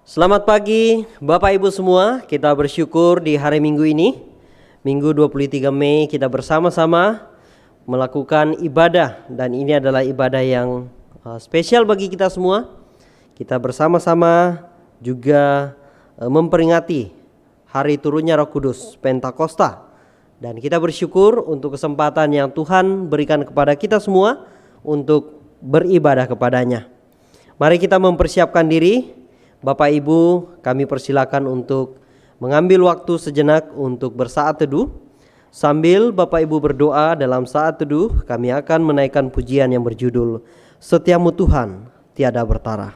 Selamat pagi Bapak Ibu semua. Kita bersyukur di hari Minggu ini, Minggu 23 Mei, kita bersama-sama melakukan ibadah. Dan ini adalah ibadah yang spesial bagi kita semua. Kita bersama-sama juga memperingati hari turunnya Roh Kudus, Pentakosta. Dan kita bersyukur untuk kesempatan yang Tuhan berikan kepada kita semua untuk beribadah kepadanya. Mari kita mempersiapkan diri. Bapak Ibu, kami persilakan untuk mengambil waktu sejenak untuk bersaat teduh. Sambil Bapak Ibu berdoa dalam saat teduh, kami akan menaikkan pujian yang berjudul Setiamu Tuhan Tiada Bertara.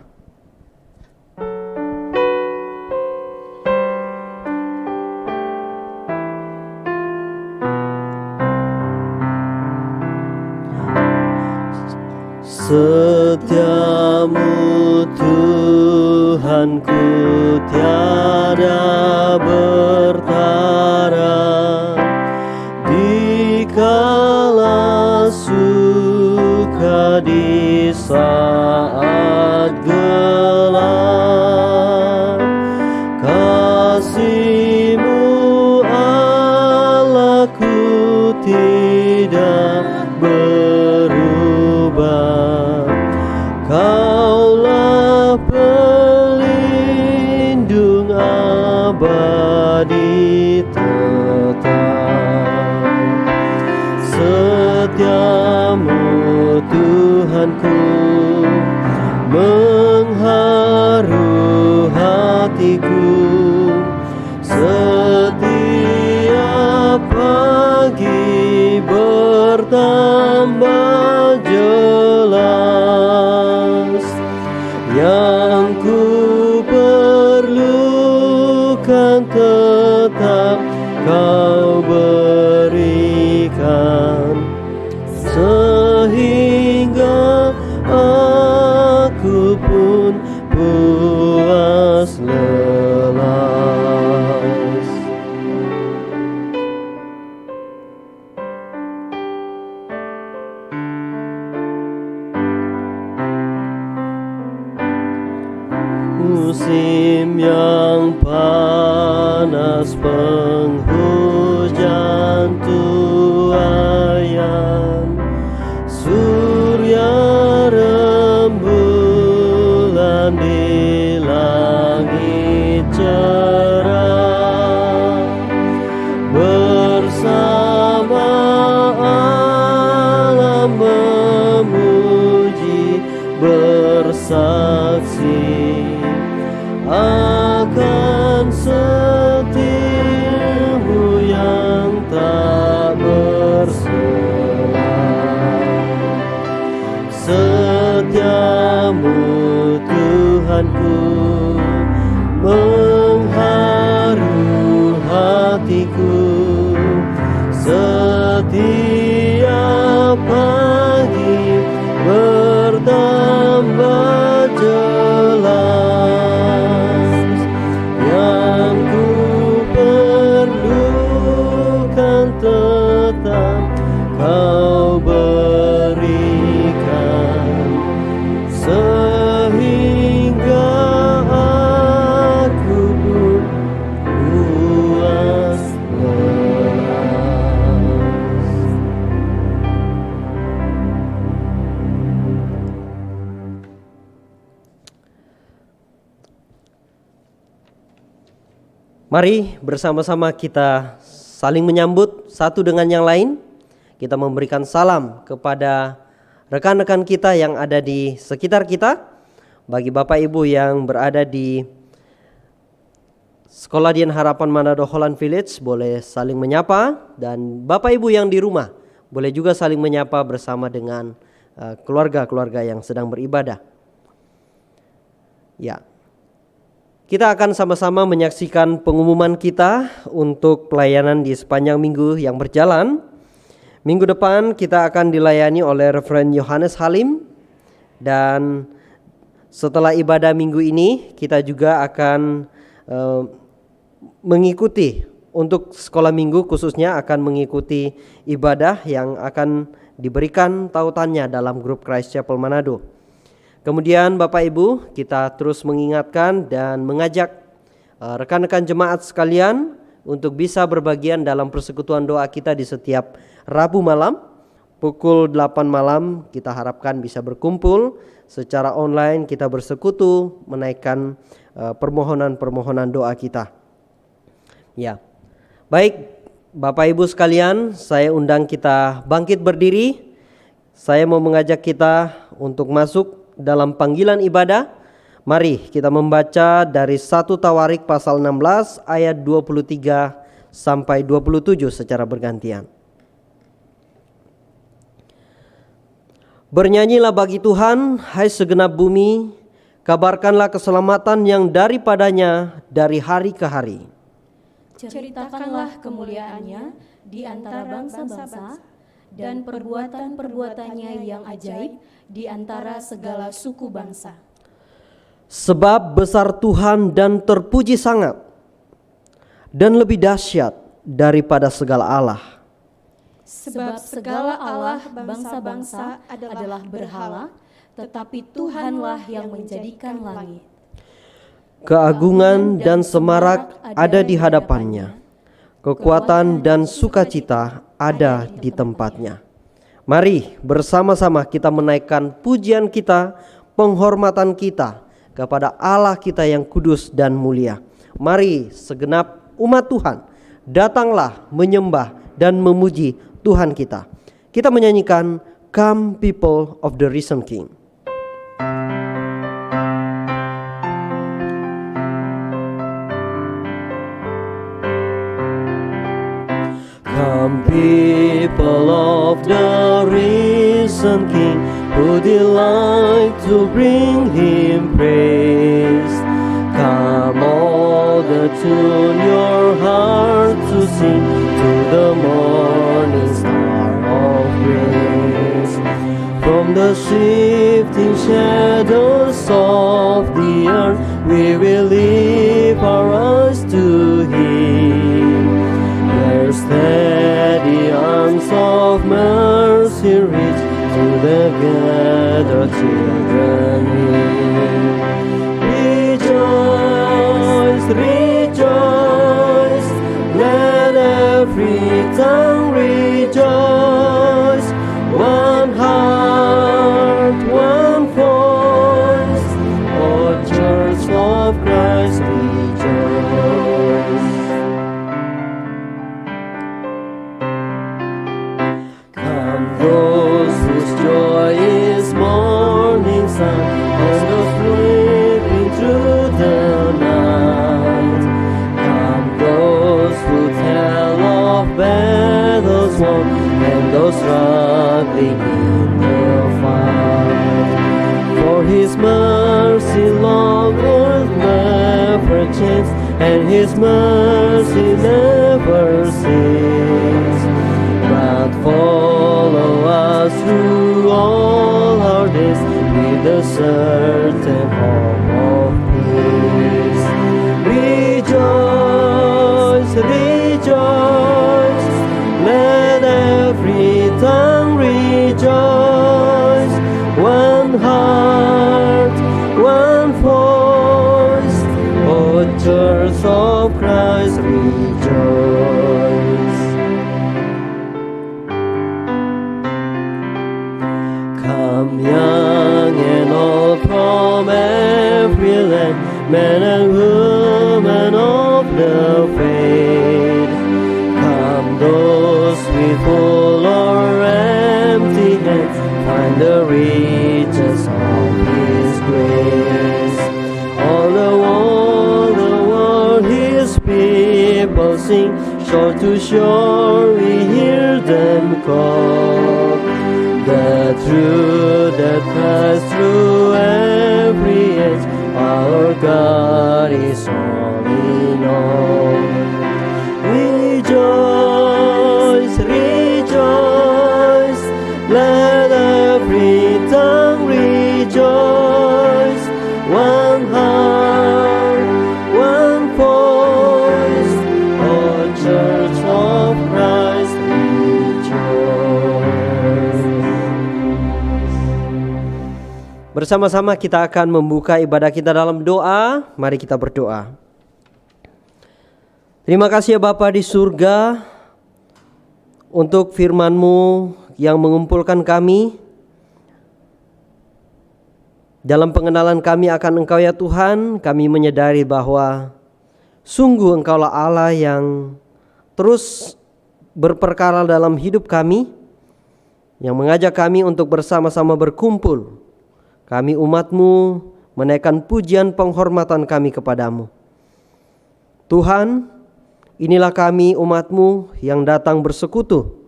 Setiamu Tuhanku tiada bertara, dikala suka di saat gelap. Kasih-Mu Allahku tidak berubah. Kaulah pelindung abadi tetap. Setiamu Tuhanku mengharu hatiku. Setiap pagi bertambah jelas. Yang ku perlukan tetap Kau berikan, sehingga aku pun puas lelas. Musim yang panas, penghujan tuayan, surya rembulan di langit cerah, bersama alam memuji, bersaksi akan setiamu yang tak bersela. Setiamu Tuhanku mengharu hatiku. Setiap pagi bertambah jelas. Yang ku perlukan tetap Kau berikan, sehingga aku pun puas lelas. Mari bersama-sama kita saling menyambut satu dengan yang lain. Kita memberikan salam kepada rekan-rekan kita yang ada di sekitar kita. Bagi Bapak Ibu yang berada di Sekolah Dian Harapan Manado Holland Village, boleh saling menyapa. Dan Bapak Ibu yang di rumah boleh juga saling menyapa bersama dengan keluarga-keluarga yang sedang beribadah. Ya, kita akan sama-sama menyaksikan pengumuman kita untuk pelayanan di sepanjang minggu yang berjalan. Minggu depan kita akan dilayani oleh Reverend Yohanes Halim. Dan setelah ibadah minggu ini, kita juga akan mengikuti, untuk sekolah minggu khususnya akan mengikuti ibadah yang akan diberikan tautannya dalam grup Christ Chapel Manado. Kemudian Bapak Ibu, kita terus mengingatkan dan mengajak rekan-rekan jemaat sekalian untuk bisa berbagian dalam persekutuan doa kita di setiap Rabu malam. Pukul 8 malam kita harapkan bisa berkumpul secara online, kita bersekutu menaikkan permohonan-permohonan doa kita. Ya, baik Bapak Ibu sekalian, saya undang kita bangkit berdiri. Saya mau mengajak kita untuk masuk dalam panggilan ibadah. Mari kita membaca dari 1 Tawarik pasal 16 ayat 23 sampai 27 secara bergantian. Bernyanyilah bagi Tuhan, hai segenap bumi, kabarkanlah keselamatan yang daripadanya dari hari ke hari. Ceritakanlah kemuliaannya di antara bangsa-bangsa dan perbuatan-perbuatannya yang ajaib di antara segala suku bangsa. Sebab besar Tuhan dan terpuji sangat, dan lebih dahsyat daripada segala Allah. Sebab segala Allah bangsa-bangsa adalah berhala, tetapi Tuhanlah yang menjadikan langit. Keagungan dan semarak ada di hadapannya, kekuatan dan sukacita ada di tempatnya. Mari bersama-sama kita menaikkan pujian kita, penghormatan kita kepada Allah kita yang kudus dan mulia. Mari segenap umat Tuhan datanglah menyembah dan memuji Tuhan kita. Kita menyanyikan Come People of the Risen King. Come people of the risen King, who delight to bring him praise. Come all that tune your heart to sing to the morning star of grace. From the shifting shadows of the earth, we will lift our eyes to him. Where steady arms of mercy reach to the gathered children here. Rejoice, rejoice, let every tongue rejoice. One heart, one voice, O Church of Christ, rejoice. Come those whose joy is morning sun, and those sleeping through the night. Come those who tell of battles won, and those struggling in the fight. For his mercy long earth never changes, and his mercy never ceases. But follow us through all our days with the certain hope of peace. Rejoice, rejoice, let every tongue rejoice. One heart, one voice, O Church of Christ, rejoice. Come young and old from every land, men and women of the faith. Come those with full or empty hands, find the riches of his grace. All the world his people sing, shore to shore we hear them call. The truth that passes through every age, our God is all in all. Rejoice, rejoice, let every tongue rejoice. One heart, one voice, O Church of Christ, rejoice. Bersama-sama kita akan membuka ibadah kita dalam doa. Mari kita berdoa. Terima kasih ya Bapa di surga untuk firman-Mu yang mengumpulkan kami dalam pengenalan kami akan Engkau ya Tuhan. Kami menyadari bahwa sungguh Engkaulah Allah yang terus berperkara dalam hidup kami, yang mengajak kami untuk bersama-sama berkumpul. Kami umat-Mu menaikkan pujian penghormatan kami kepadamu. Tuhan, inilah kami umat-Mu yang datang bersekutu,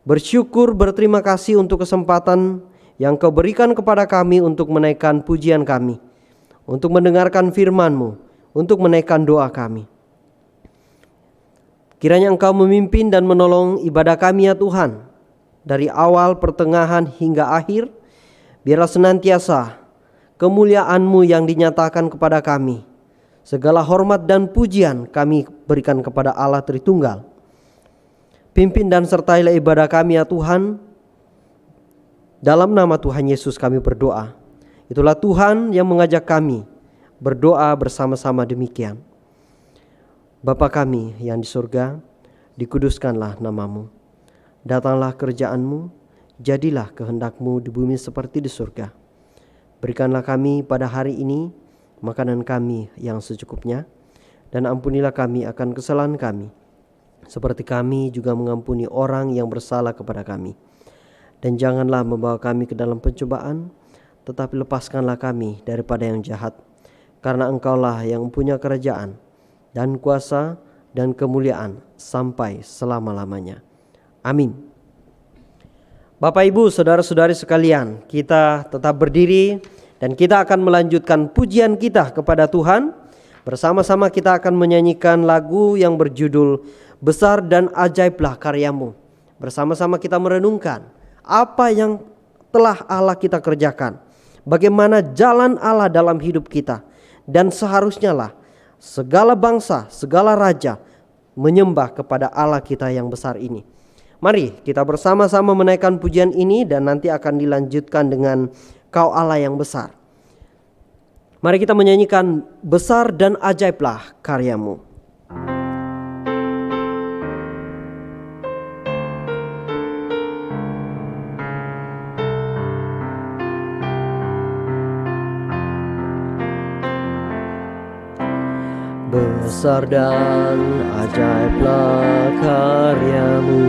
bersyukur, berterima kasih untuk kesempatan yang Kau berikan kepada kami untuk menaikkan pujian kami, untuk mendengarkan firman-Mu, untuk menaikkan doa kami. Kiranya Engkau memimpin dan menolong ibadah kami ya Tuhan, dari awal, pertengahan hingga akhir. Biarlah senantiasa kemuliaan-Mu yang dinyatakan kepada kami. Segala hormat dan pujian kami berikan kepada Allah Tritunggal. Pimpin dan sertailah ibadah kami ya Tuhan. Dalam nama Tuhan Yesus kami berdoa. Itulah Tuhan yang mengajak kami berdoa bersama-sama demikian. Bapa kami yang di surga, dikuduskanlah nama-Mu. Datanglah kerajaan-Mu. Jadilah kehendak-Mu di bumi seperti di surga. Berikanlah kami pada hari ini makanan kami yang secukupnya, dan ampunilah kami akan kesalahan kami, seperti kami juga mengampuni orang yang bersalah kepada kami. Dan janganlah membawa kami ke dalam pencobaan, tetapi lepaskanlah kami daripada yang jahat. Karena Engkaulah yang punya kerajaan dan kuasa dan kemuliaan sampai selama-lamanya. Amin. Bapak Ibu, saudara-saudari sekalian, kita tetap berdiri dan kita akan melanjutkan pujian kita kepada Tuhan. Bersama-sama kita akan menyanyikan lagu yang berjudul Besar dan Ajaiblah Karya-Mu. Bersama-sama kita merenungkan apa yang telah Allah kita kerjakan, bagaimana jalan Allah dalam hidup kita, dan seharusnya lah segala bangsa, segala raja menyembah kepada Allah kita yang besar ini. Mari kita bersama-sama menaikkan pujian ini dan nanti akan dilanjutkan dengan Kau Allah yang besar. Mari kita menyanyikan Besar dan Ajaiblah Karya-Mu. Besar dan ajaiblah karya-Mu,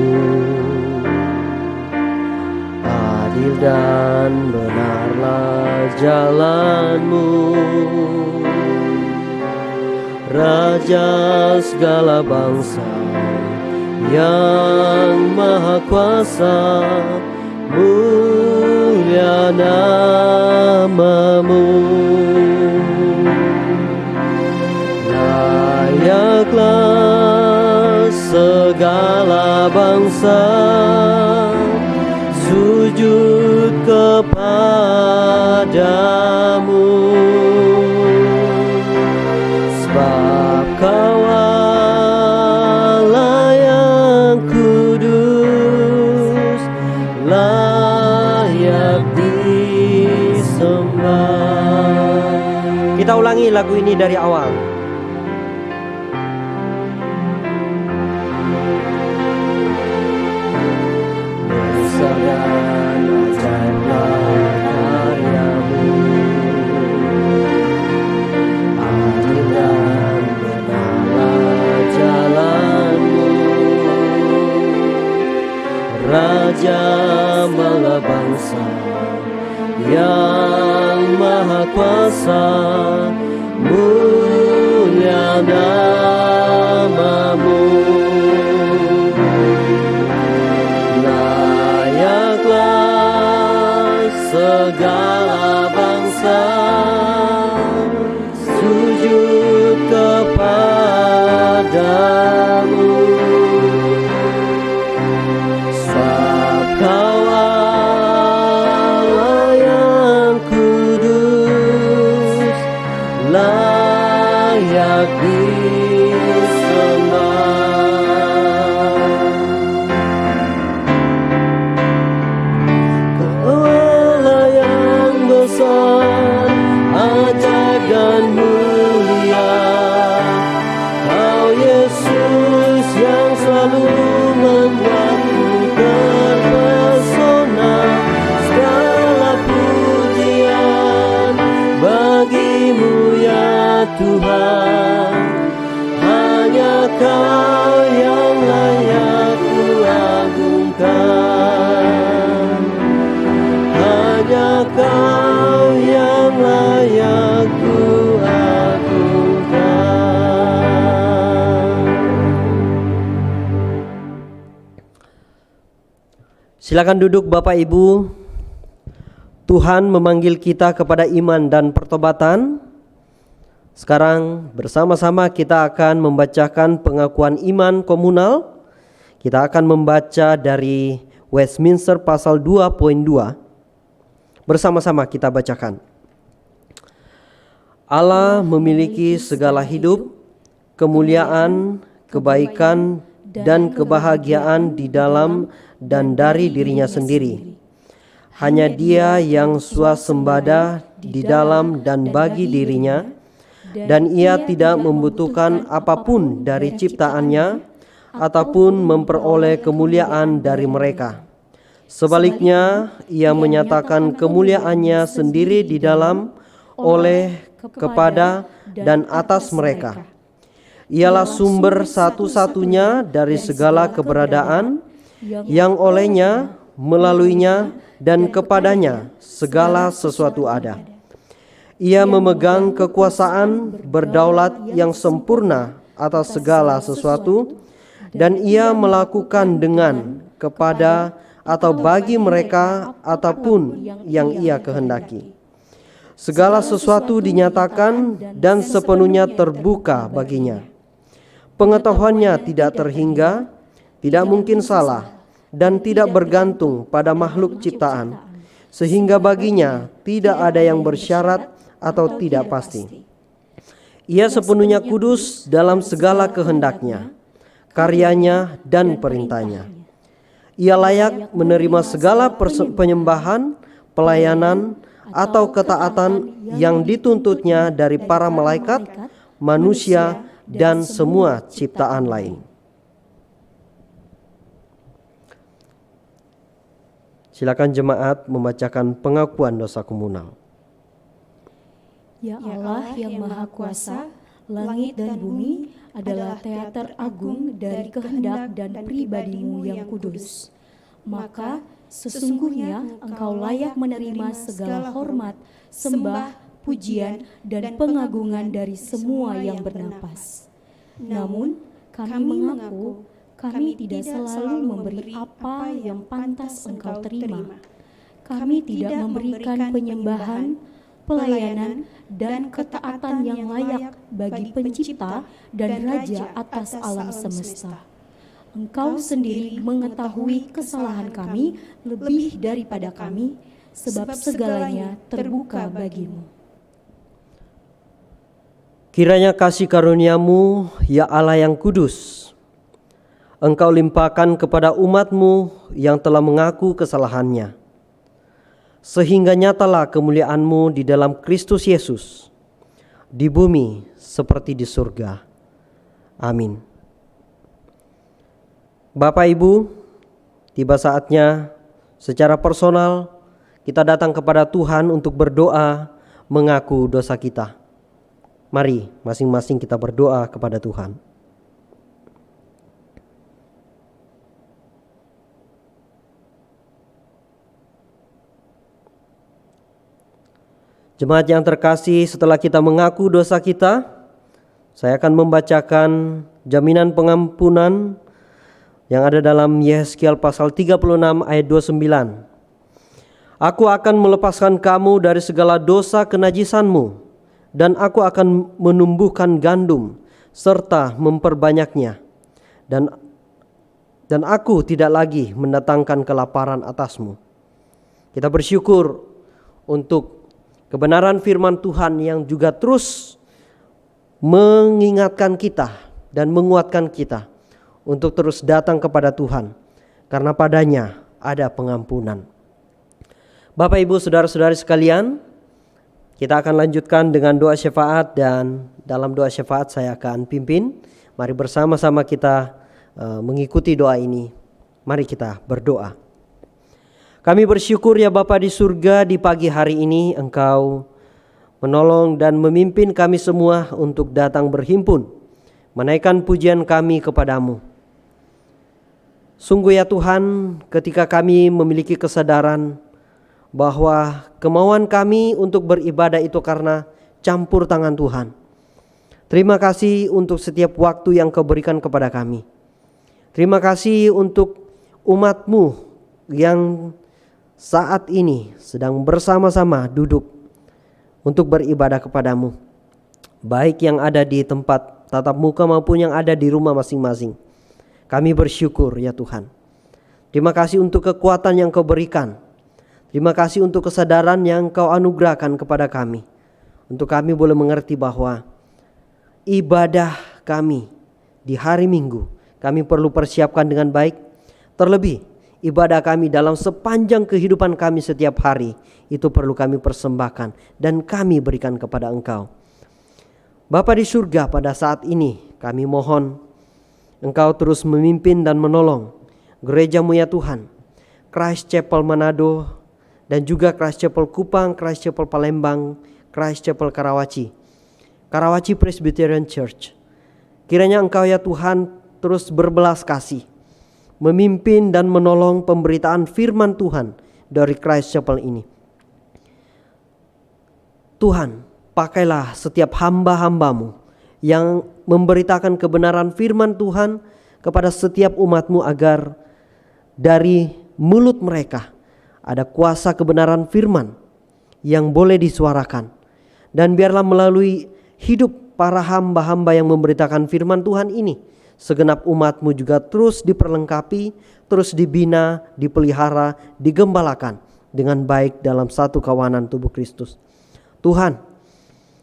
adil dan benarlah jalan-Mu, Raja segala bangsa yang maha kuasa, mulia nama-Mu. Layaklah segala bangsa sujud kepadamu, sebab Kau Allah yang kudus, layak disembah. Kita ulangi lagu ini dari awal. Raja bangsa bangsa yang maha kuasa, mulia nama-Mu. Layaklah segala bangsa sujud kepadamu. Kau Allah yang kudus, layak disembah. Kau Allah yang besar, Tuhan, hanya Kau yang layak kuagungkan, hanya Kau yang layak kuagungkan. Silakan duduk Bapak Ibu. Tuhan memanggil kita kepada iman dan pertobatan. Sekarang bersama-sama kita akan membacakan pengakuan iman komunal. Kita akan membaca dari Westminster pasal 2.2. Bersama-sama kita bacakan. Allah memiliki segala hidup, kemuliaan, kebaikan, dan kebahagiaan di dalam dan dari dirinya sendiri. Hanya Dia yang swasembada di dalam dan bagi dirinya, dan Ia tidak membutuhkan apapun dari ciptaannya ataupun memperoleh kemuliaan dari mereka. Sebaliknya, Ia menyatakan kemuliaannya sendiri di dalam, oleh, kepada, dan atas mereka. Ialah sumber satu-satunya dari segala keberadaan, yang olehnya, melaluinya, dan kepadanya segala sesuatu ada. Ia memegang kekuasaan berdaulat yang sempurna atas segala sesuatu, dan Ia melakukan dengan, kepada, atau bagi mereka ataupun yang Ia kehendaki. Segala sesuatu dinyatakan dan sepenuhnya terbuka baginya. Pengetahuannya tidak terhingga, tidak mungkin salah, dan tidak bergantung pada makhluk ciptaan, sehingga baginya tidak ada yang bersyarat atau tidak pasti. Ia sepenuhnya kudus dalam segala kehendaknya, karyanya, dan perintahnya. Ia layak menerima segala penyembahan, pelayanan, atau ketaatan yang dituntutnya dari para malaikat, manusia, dan semua ciptaan lain. Silakan jemaat membacakan pengakuan dosa komunal. Ya Allah yang Maha Kuasa, langit dan bumi adalah teater agung dari kehendak dan pribadi-Mu yang kudus. Maka sesungguhnya Engkau layak menerima segala hormat, sembah, pujian, dan pengagungan dari semua yang bernapas. Namun kami mengaku kami tidak selalu memberi apa yang pantas Engkau terima. Kami tidak memberikan penyembahan, pelayanan, dan ketaatan yang layak bagi Pencipta dan Raja atas alam semesta. Engkau sendiri mengetahui kesalahan kami lebih daripada kami, sebab segalanya terbuka bagi-Mu. Kiranya kasih karunia-Mu, ya Allah yang kudus, Engkau limpahkan kepada umat-Mu yang telah mengaku kesalahannya, sehingga nyatalah kemuliaan-Mu di dalam Kristus Yesus, di bumi seperti di surga. Amin. Bapak Ibu, tiba saatnya secara personal kita datang kepada Tuhan untuk berdoa mengaku dosa kita. Mari masing-masing kita berdoa kepada Tuhan. Jemaat yang terkasih, setelah kita mengaku dosa kita, saya akan membacakan jaminan pengampunan yang ada dalam Yehezkiel pasal 36 ayat 29. Aku akan melepaskan kamu dari segala dosa kenajisanmu, dan aku akan menumbuhkan gandum serta memperbanyaknya, dan aku tidak lagi mendatangkan kelaparan atasmu. Kita bersyukur untuk kebenaran firman Tuhan yang juga terus mengingatkan kita dan menguatkan kita untuk terus datang kepada Tuhan, karena padanya ada pengampunan. Bapak Ibu saudara-saudari sekalian, kita akan lanjutkan dengan doa syafaat, dan dalam doa syafaat saya akan pimpin. Mari bersama-sama kita mengikuti doa ini. Mari kita berdoa. Kami bersyukur ya Bapa di surga, di pagi hari ini Engkau menolong dan memimpin kami semua untuk datang berhimpun, menaikkan pujian kami kepadamu. Sungguh ya Tuhan, ketika kami memiliki kesadaran bahwa kemauan kami untuk beribadah itu karena campur tangan Tuhan. Terima kasih untuk setiap waktu yang Kau berikan kepada kami. Terima kasih untuk umat-Mu yang saat ini sedang bersama-sama duduk untuk beribadah kepadamu, baik yang ada di tempat tatap muka maupun yang ada di rumah masing-masing. Kami bersyukur ya Tuhan. Terima kasih untuk kekuatan yang Kau berikan. Terima kasih untuk kesadaran yang Kau anugerahkan kepada kami, untuk kami boleh mengerti bahwa ibadah kami di hari Minggu kami perlu persiapkan dengan baik. Terlebih ibadah kami dalam sepanjang kehidupan kami setiap hari itu perlu kami persembahkan dan kami berikan kepada Engkau. Bapa di surga, pada saat ini kami mohon Engkau terus memimpin dan menolong gereja-Mu ya Tuhan, Christ Chapel Manado dan juga Christ Chapel Kupang, Christ Chapel Palembang, Christ Chapel Karawaci Presbyterian Church. Kiranya Engkau ya Tuhan terus berbelas kasih, memimpin dan menolong pemberitaan firman Tuhan dari Christ Chapel ini. Tuhan, pakailah setiap hamba-hamba-Mu yang memberitakan kebenaran firman Tuhan kepada setiap umat-Mu, agar dari mulut mereka ada kuasa kebenaran firman yang boleh disuarakan. Dan biarlah melalui hidup para hamba-hamba yang memberitakan firman Tuhan ini, segenap umat-Mu juga terus diperlengkapi, terus dibina, dipelihara, digembalakan dengan baik dalam satu kawanan tubuh Kristus. Tuhan,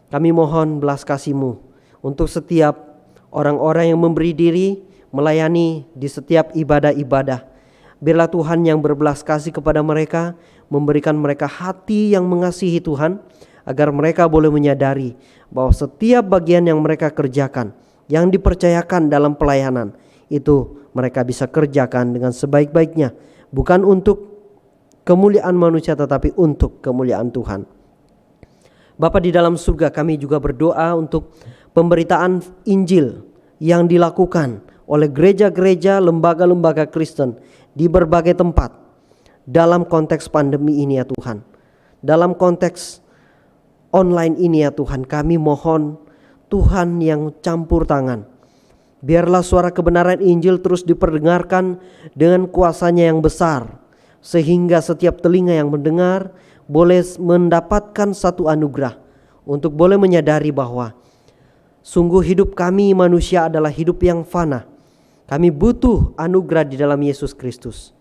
kami mohon belas kasih-Mu untuk setiap orang-orang yang memberi diri melayani di setiap ibadah-ibadah. Biarlah Tuhan yang berbelas kasih kepada mereka, memberikan mereka hati yang mengasihi Tuhan, agar mereka boleh menyadari bahwa setiap bagian yang mereka kerjakan, yang dipercayakan dalam pelayanan, itu mereka bisa kerjakan dengan sebaik-baiknya, bukan untuk kemuliaan manusia tetapi untuk kemuliaan Tuhan. Bapa di dalam surga, kami juga berdoa untuk pemberitaan Injil yang dilakukan oleh gereja-gereja, lembaga-lembaga Kristen di berbagai tempat dalam konteks pandemi ini ya Tuhan. Dalam konteks online ini ya Tuhan, kami mohon Tuhan yang campur tangan. Biarlah suara kebenaran Injil terus diperdengarkan dengan kuasanya yang besar, sehingga setiap telinga yang mendengar boleh mendapatkan satu anugerah untuk boleh menyadari bahwa sungguh hidup kami manusia adalah hidup yang fana. Kami butuh anugerah di dalam Yesus Kristus.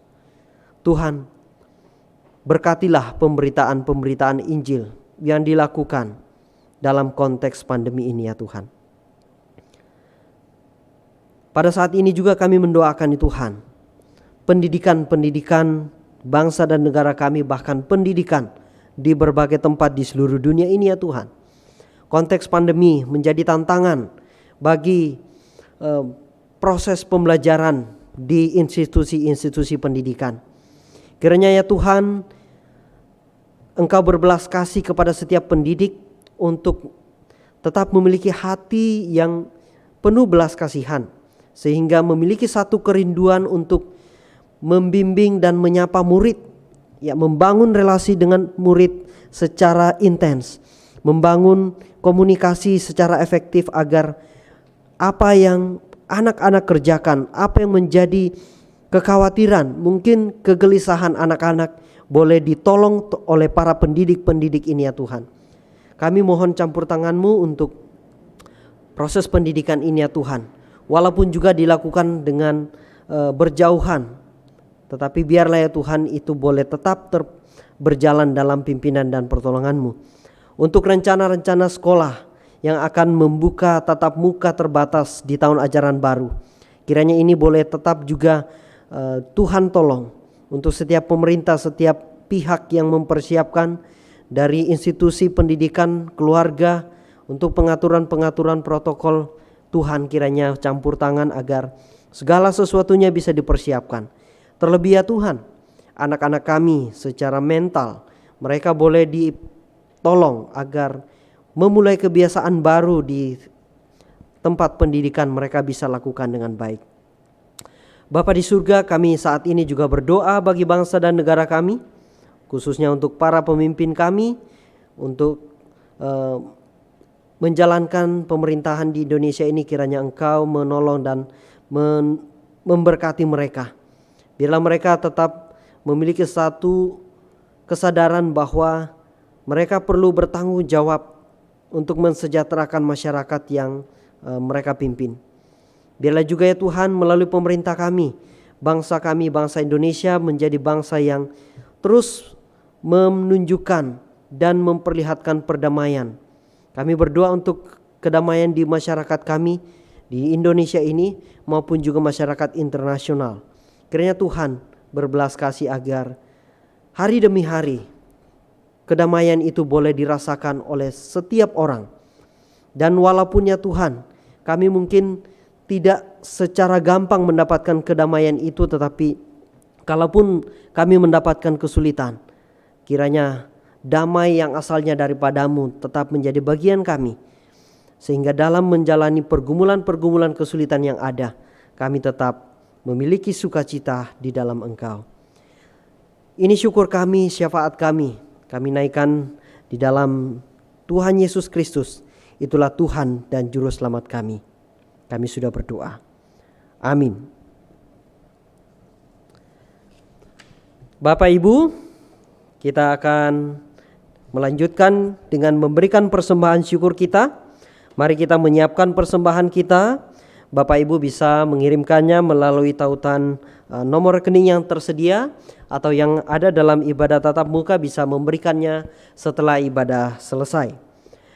Tuhan, berkatilah pemberitaan-pemberitaan Injil yang dilakukan dalam konteks pandemi ini ya Tuhan. Pada saat ini juga kami mendoakan ya Tuhan, pendidikan bangsa dan negara kami, bahkan pendidikan di berbagai tempat di seluruh dunia ini ya Tuhan. Konteks pandemi menjadi tantangan bagi proses pembelajaran di institusi-institusi pendidikan. Kiranya ya Tuhan, Engkau berbelas kasih kepada setiap pendidik untuk tetap memiliki hati yang penuh belas kasihan, sehingga memiliki satu kerinduan untuk membimbing dan menyapa murid, ya, membangun relasi dengan murid secara intens, membangun komunikasi secara efektif agar apa yang anak-anak kerjakan, apa yang menjadi kekhawatiran, mungkin kegelisahan anak-anak, boleh ditolong oleh para pendidik-pendidik ini ya Tuhan. Kami mohon campur tangan-Mu untuk proses pendidikan ini ya Tuhan, walaupun juga dilakukan dengan berjauhan, tetapi biarlah ya Tuhan itu boleh tetap berjalan dalam pimpinan dan pertolongan-Mu. Untuk rencana-rencana sekolah yang akan membuka tatap muka terbatas di tahun ajaran baru, kiranya ini boleh tetap juga Tuhan tolong untuk setiap pemerintah, setiap pihak yang mempersiapkan dari institusi pendidikan, keluarga, untuk pengaturan-pengaturan protokol. Tuhan kiranya campur tangan agar segala sesuatunya bisa dipersiapkan. Terlebih ya Tuhan, anak-anak kami secara mental, mereka boleh ditolong agar memulai kebiasaan baru di tempat pendidikan mereka bisa lakukan dengan baik. Bapa di surga, kami saat ini juga berdoa bagi bangsa dan negara kami, khususnya untuk para pemimpin kami, untuk menjalankan pemerintahan di Indonesia ini. Kiranya Engkau menolong dan memberkati mereka. Biarlah mereka tetap memiliki satu kesadaran bahwa mereka perlu bertanggung jawab untuk mensejahterakan masyarakat yang mereka pimpin. Biarlah juga ya Tuhan, melalui pemerintah kami, bangsa Indonesia menjadi bangsa yang terus menunjukkan dan memperlihatkan perdamaian. Kami berdoa untuk kedamaian di masyarakat kami di Indonesia ini maupun juga masyarakat internasional. Kiranya Tuhan berbelas kasih agar hari demi hari kedamaian itu boleh dirasakan oleh setiap orang. Dan walaupun ya Tuhan, kami mungkin tidak secara gampang mendapatkan kedamaian itu, tetapi kalaupun kami mendapatkan kesulitan, kiranya damai yang asalnya daripadamu tetap menjadi bagian kami, sehingga dalam menjalani pergumulan-pergumulan kesulitan yang ada, kami tetap memiliki sukacita di dalam Engkau. Ini syukur kami, syafaat kami naikkan di dalam Tuhan Yesus Kristus. Itulah Tuhan dan Juru Selamat kami. Kami sudah berdoa. Amin. Bapak Ibu, kita akan melanjutkan dengan memberikan persembahan syukur kita. Mari kita menyiapkan persembahan kita. Bapak Ibu bisa mengirimkannya melalui tautan nomor rekening yang tersedia, atau yang ada dalam ibadah tatap muka bisa memberikannya setelah ibadah selesai.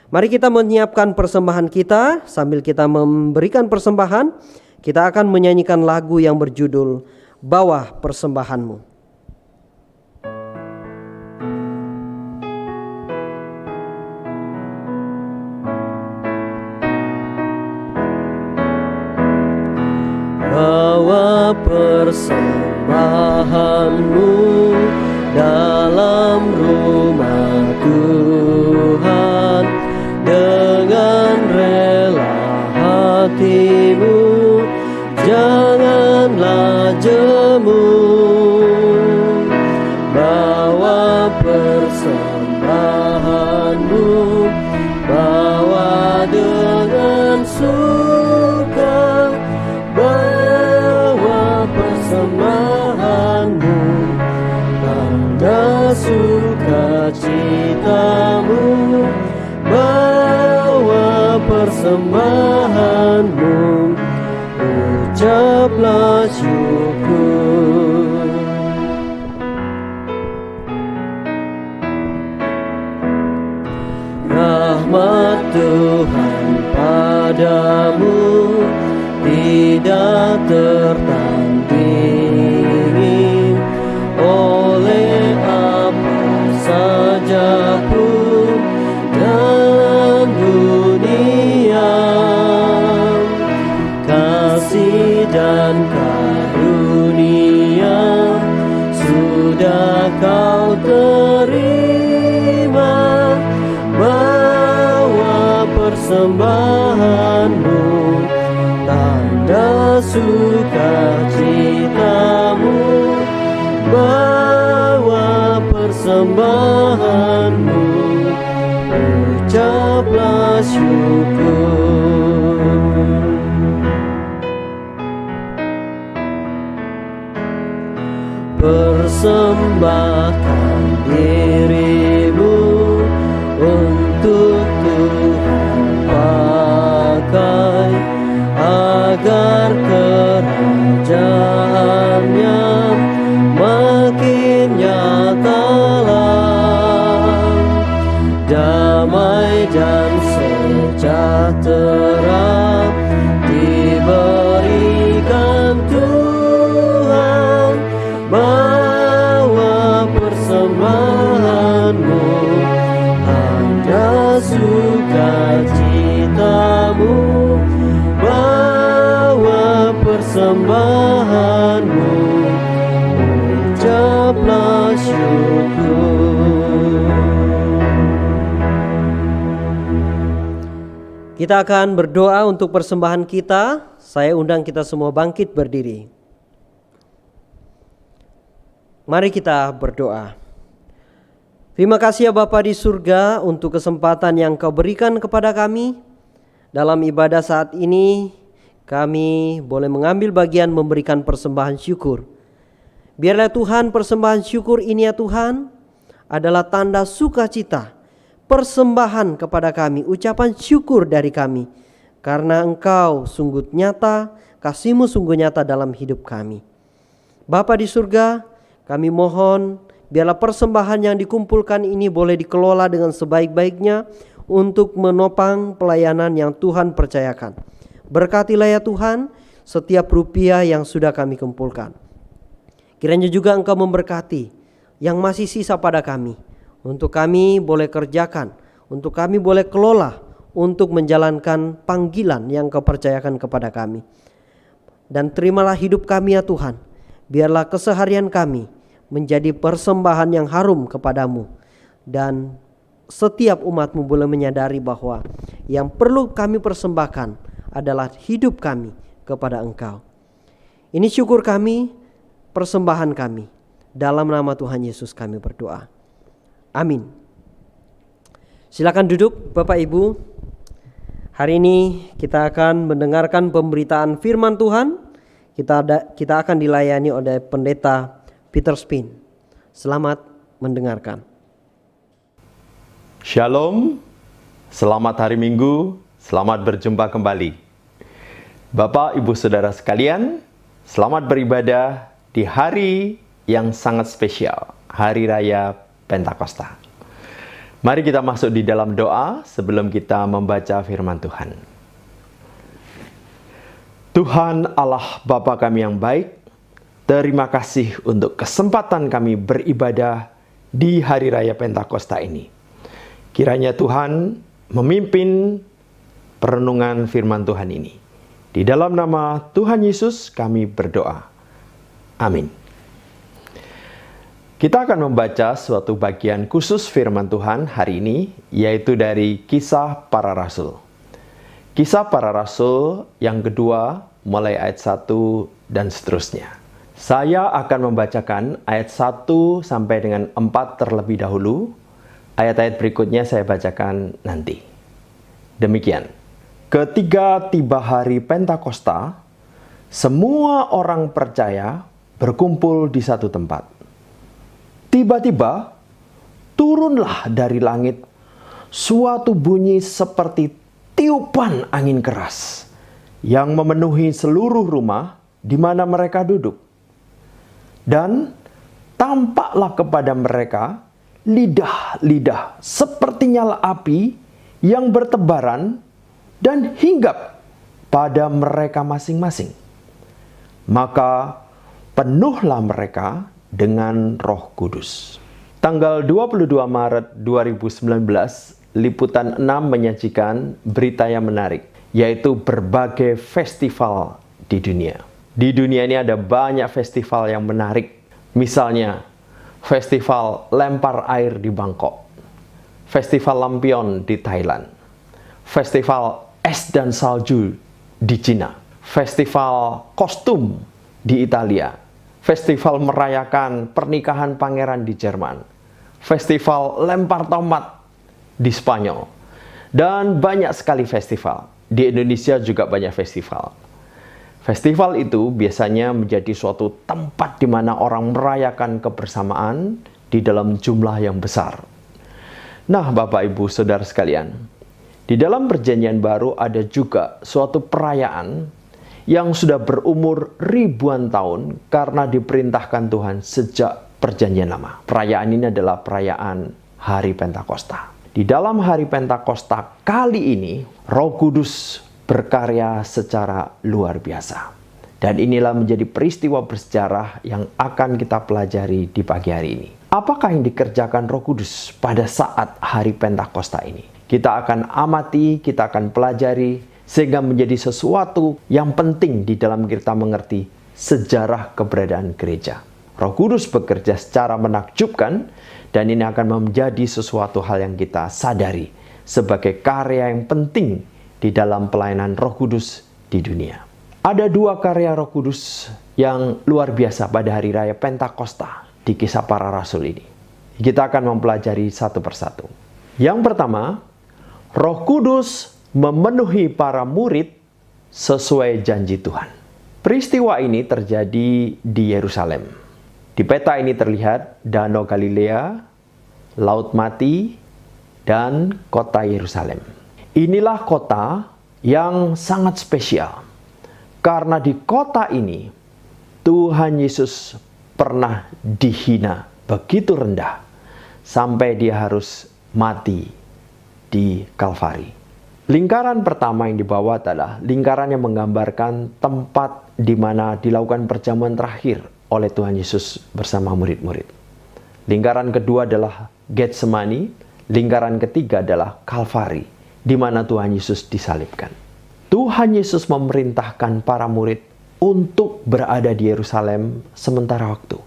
Mari kita menyiapkan persembahan kita. Sambil kita memberikan persembahan, kita akan menyanyikan lagu yang berjudul Bawa Persembahanmu. Bawa persembahanmu dalam rumah Tuhan, dengan rela hatimu, janganlah jemu. Bawa persembahanmu, bawa dengan suka, bawa persembahanmu, tanda sukacitamu. Bawa persembahanmu, ucaplah syukur. Rahmat Tuhan padamu tidak tertandingi oleh apa saja pun dalam dunia. Kasih dan karunia sudah kau terima. Bawa persembahanmu, tanda sukacitamu. Bawa persembahanmu, ucaplah syukur. Persembahkan dirimu untuk Tuhan pakai, agar kerajaannya makin nyatalah. Damai dan sejahtera diberikan Tuhan. Bawa persembahanmu, tanda sukacitamu. Bawa persembahanmu, ucaplah syukur. Kita akan berdoa untuk persembahan kita. Saya undang kita semua bangkit berdiri. Mari kita berdoa. Terima kasih ya Bapa di surga untuk kesempatan yang Kau berikan kepada kami. Dalam ibadah saat ini kami boleh mengambil bagian memberikan persembahan syukur. Biarlah Tuhan persembahan syukur ini ya Tuhan adalah tanda sukacita, persembahan kepada kami, ucapan syukur dari kami. Karena Engkau sungguh nyata, kasih-Mu sungguh nyata dalam hidup kami. Bapa di surga, kami mohon biarlah persembahan yang dikumpulkan ini boleh dikelola dengan sebaik-baiknya untuk menopang pelayanan yang Tuhan percayakan. Berkatilah ya Tuhan setiap rupiah yang sudah kami kumpulkan. Kiranya juga Engkau memberkati yang masih sisa pada kami, untuk kami boleh kerjakan, untuk kami boleh kelola, untuk menjalankan panggilan yang Kau percayakan kepada kami. Dan terimalah hidup kami ya Tuhan, biarlah keseharian kami menjadi persembahan yang harum kepadamu. Dan setiap umat-Mu boleh menyadari bahwa yang perlu kami persembahkan adalah hidup kami kepada Engkau. Ini syukur kami, persembahan kami. Dalam nama Tuhan Yesus kami berdoa. Amin. Silakan duduk Bapak Ibu. Hari ini kita akan mendengarkan pemberitaan firman Tuhan. Kita akan dilayani oleh Pendeta Peter Spin. Selamat mendengarkan. Shalom, selamat hari Minggu, selamat berjumpa kembali. Bapak, Ibu, Saudara sekalian, selamat beribadah di hari yang sangat spesial, Hari Raya Pentakosta. Mari kita masuk di dalam doa sebelum kita membaca firman Tuhan. Tuhan Allah Bapa kami yang baik, terima kasih untuk kesempatan kami beribadah di Hari Raya Pentakosta ini. Kiranya Tuhan memimpin perenungan firman Tuhan ini. Di dalam nama Tuhan Yesus kami berdoa. Amin. Kita akan membaca suatu bagian khusus firman Tuhan hari ini, yaitu dari Kisah Para Rasul. Kisah Para Rasul yang kedua, mulai ayat 1 dan seterusnya. Saya akan membacakan ayat 1 sampai dengan 4 terlebih dahulu. Ayat-ayat berikutnya saya bacakan nanti. Demikian. Ketika tiba hari Pentakosta, semua orang percaya berkumpul di satu tempat. Tiba-tiba, turunlah dari langit suatu bunyi seperti tiupan angin keras yang memenuhi seluruh rumah di mana mereka duduk. Dan tampaklah kepada mereka lidah-lidah seperti nyala api yang bertebaran dan hinggap pada mereka masing-masing. Maka penuhlah mereka dengan Roh Kudus. Tanggal 22 Maret 2019, Liputan 6 menyajikan berita yang menarik, yaitu berbagai festival di dunia. Di dunia ini ada banyak festival yang menarik. Misalnya, Festival Lempar Air di Bangkok, Festival Lampion di Thailand, Festival Es dan Salju di Cina, Festival Kostum di Italia, Festival merayakan pernikahan pangeran di Jerman, Festival Lempar Tomat di Spanyol, dan banyak sekali festival. Di Indonesia juga banyak festival. Festival itu biasanya menjadi suatu tempat di mana orang merayakan kebersamaan di dalam jumlah yang besar. Nah, Bapak, Ibu, Saudara sekalian, di dalam Perjanjian Baru ada juga suatu perayaan yang sudah berumur ribuan tahun karena diperintahkan Tuhan sejak Perjanjian Lama. Perayaan ini adalah perayaan Hari Pentakosta. Di dalam Hari Pentakosta kali ini, Roh Kudus berkarya secara luar biasa. Dan inilah menjadi peristiwa bersejarah yang akan kita pelajari di pagi hari ini. Apakah yang dikerjakan Roh Kudus pada saat Hari Pentakosta ini? Kita akan amati, kita akan pelajari, sehingga menjadi sesuatu yang penting di dalam kita mengerti sejarah keberadaan gereja. Roh Kudus bekerja secara menakjubkan, dan ini akan menjadi sesuatu hal yang kita sadari sebagai karya yang penting di dalam pelayanan Roh Kudus di dunia. Ada 2 karya Roh Kudus yang luar biasa pada hari raya Pentakosta di Kisah Para Rasul ini. Kita akan mempelajari satu persatu. Yang pertama, Roh Kudus memenuhi para murid sesuai janji Tuhan. Peristiwa ini terjadi di Yerusalem. Di peta ini terlihat Danau Galilea, Laut Mati, dan kota Yerusalem. Inilah kota yang sangat spesial. Karena di kota ini, Tuhan Yesus pernah dihina begitu rendah, sampai dia harus mati di Kalvari. Lingkaran pertama yang dibawa adalah lingkaran yang menggambarkan tempat di mana dilakukan perjamuan terakhir oleh Tuhan Yesus bersama murid-murid. Lingkaran kedua adalah Getsemani, lingkaran ketiga adalah Kalvari, di mana Tuhan Yesus disalibkan. Tuhan Yesus memerintahkan para murid untuk berada di Yerusalem sementara waktu,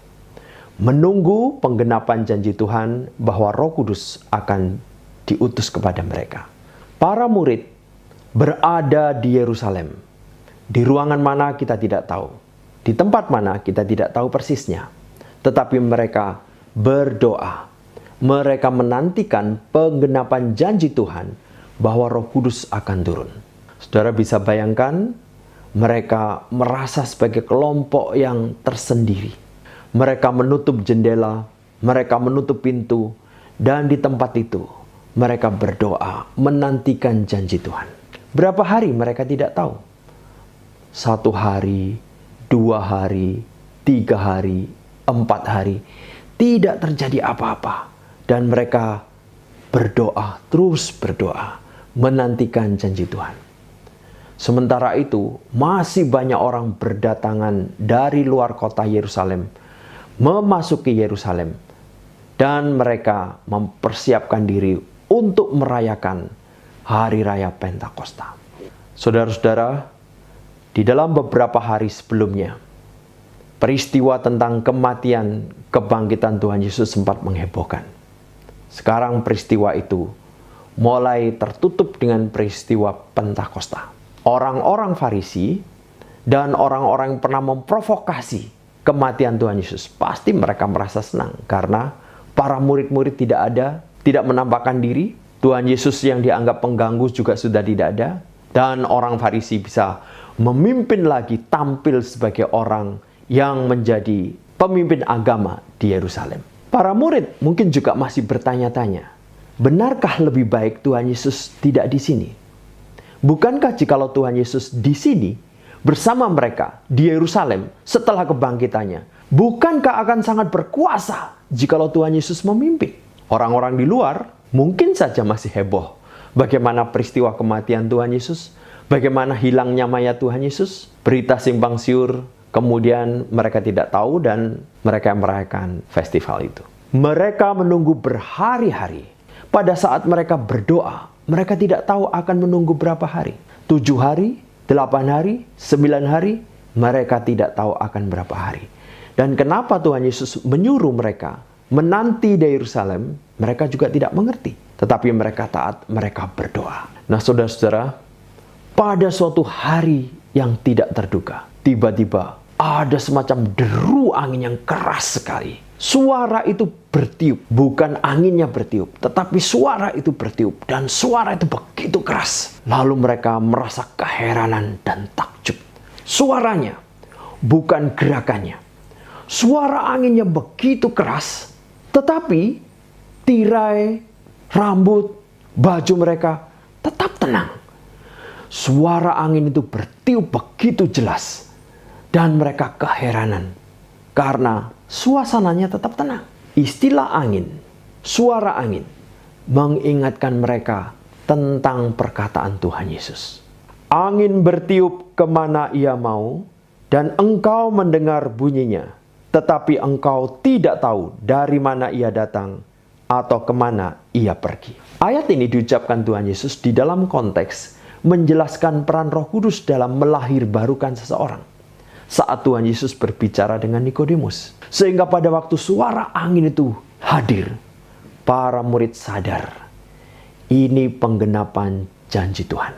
menunggu penggenapan janji Tuhan bahwa Roh Kudus akan diutus kepada mereka. Para murid berada di Yerusalem. Di ruangan mana kita tidak tahu, di tempat mana kita tidak tahu persisnya, tetapi mereka berdoa. Mereka menantikan penggenapan janji Tuhan bahwa Roh Kudus akan turun. Saudara bisa bayangkan, mereka merasa sebagai kelompok yang tersendiri. Mereka menutup jendela, mereka menutup pintu, dan di tempat itu mereka berdoa menantikan janji Tuhan. Berapa hari mereka tidak tahu. 1 hari, 2 hari, 3 hari, 4 hari. Tidak terjadi apa-apa. Dan mereka berdoa, terus berdoa, menantikan janji Tuhan. Sementara itu, masih banyak orang berdatangan dari luar kota Yerusalem, memasuki Yerusalem, dan mereka mempersiapkan diri untuk merayakan Hari Raya Pentakosta. Saudara-saudara, di dalam beberapa hari sebelumnya, peristiwa tentang kematian, kebangkitan Tuhan Yesus sempat menghebohkan. Sekarang peristiwa itu mulai tertutup dengan peristiwa Pentakosta. Orang-orang Farisi dan orang-orang yang pernah memprovokasi kematian Tuhan Yesus, pasti mereka merasa senang karena para murid-murid tidak menampakkan diri. Tuhan Yesus yang dianggap pengganggu juga sudah tidak ada. Dan orang Farisi bisa memimpin lagi, tampil sebagai orang yang menjadi pemimpin agama di Yerusalem. Para murid mungkin juga masih bertanya-tanya, benarkah lebih baik Tuhan Yesus tidak di sini? Bukankah jikalau Tuhan Yesus di sini bersama mereka di Yerusalem setelah kebangkitannya, bukankah akan sangat berkuasa jikalau Tuhan Yesus memimpin? Orang-orang di luar mungkin saja masih heboh bagaimana peristiwa kematian Tuhan Yesus, bagaimana hilangnya mayat Tuhan Yesus, berita simpang siur. Kemudian mereka tidak tahu dan mereka merayakan festival itu. Mereka menunggu berhari-hari. Pada saat mereka berdoa, mereka tidak tahu akan menunggu berapa hari. 7 hari, 8 hari, 9 hari, mereka tidak tahu akan berapa hari. Dan kenapa Tuhan Yesus menyuruh mereka menanti di Yerusalem, mereka juga tidak mengerti. Tetapi mereka taat, mereka berdoa. Nah saudara-saudara, pada suatu hari yang tidak terduga, tiba-tiba ada semacam deru angin yang keras sekali. Suara itu bertiup, bukan anginnya bertiup, tetapi suara itu bertiup. Dan suara itu begitu keras. Lalu mereka merasa keheranan dan takjub. Suaranya, bukan gerakannya. Suara anginnya begitu keras, tetapi tirai, rambut, baju mereka tetap tenang. Suara angin itu bertiup begitu jelas. Dan mereka keheranan karena suasananya tetap tenang. Istilah angin, suara angin, mengingatkan mereka tentang perkataan Tuhan Yesus. Angin bertiup kemana ia mau, dan engkau mendengar bunyinya, tetapi engkau tidak tahu dari mana ia datang atau kemana ia pergi. Ayat ini diucapkan Tuhan Yesus di dalam konteks menjelaskan peran Roh Kudus dalam melahirbarukan seseorang. Saat Tuhan Yesus berbicara dengan Nikodemus. Sehingga pada waktu suara angin itu hadir, para murid sadar, ini penggenapan janji Tuhan.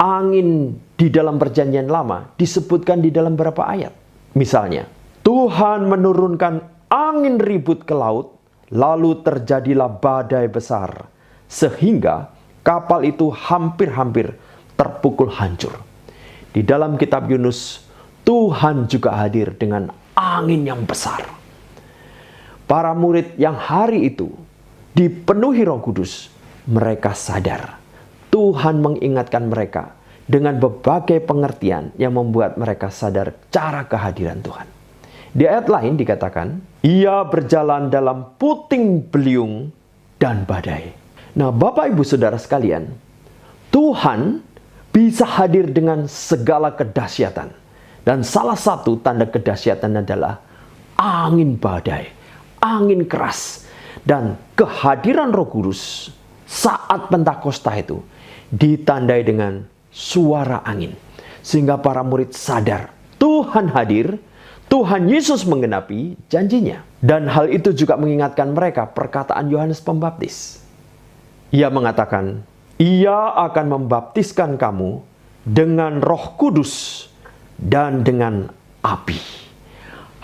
angin di dalam perjanjian lama disebutkan di dalam beberapa ayat. Misalnya, Tuhan menurunkan angin ribut ke laut, lalu terjadilah badai besar, sehingga kapal itu hampir-hampir terpukul hancur. Di dalam kitab Yunus, Tuhan juga hadir dengan angin yang besar. Para murid yang hari itu dipenuhi Roh Kudus, mereka sadar Tuhan mengingatkan mereka dengan berbagai pengertian yang membuat mereka sadar cara kehadiran Tuhan. Di ayat lain dikatakan, ia berjalan dalam puting beliung dan badai. Nah, Bapak Ibu Saudara sekalian, Tuhan bisa hadir dengan segala kedahsyatan. Dan salah satu tanda kedahsyatan adalah angin badai, angin keras. Dan kehadiran Roh Kudus saat Pentakosta itu ditandai dengan suara angin. Sehingga para murid sadar Tuhan hadir, Tuhan Yesus menggenapi janjinya. Dan hal itu juga mengingatkan mereka perkataan Yohanes Pembaptis. Ia mengatakan, ia akan membaptiskan kamu dengan Roh Kudus dan dengan api.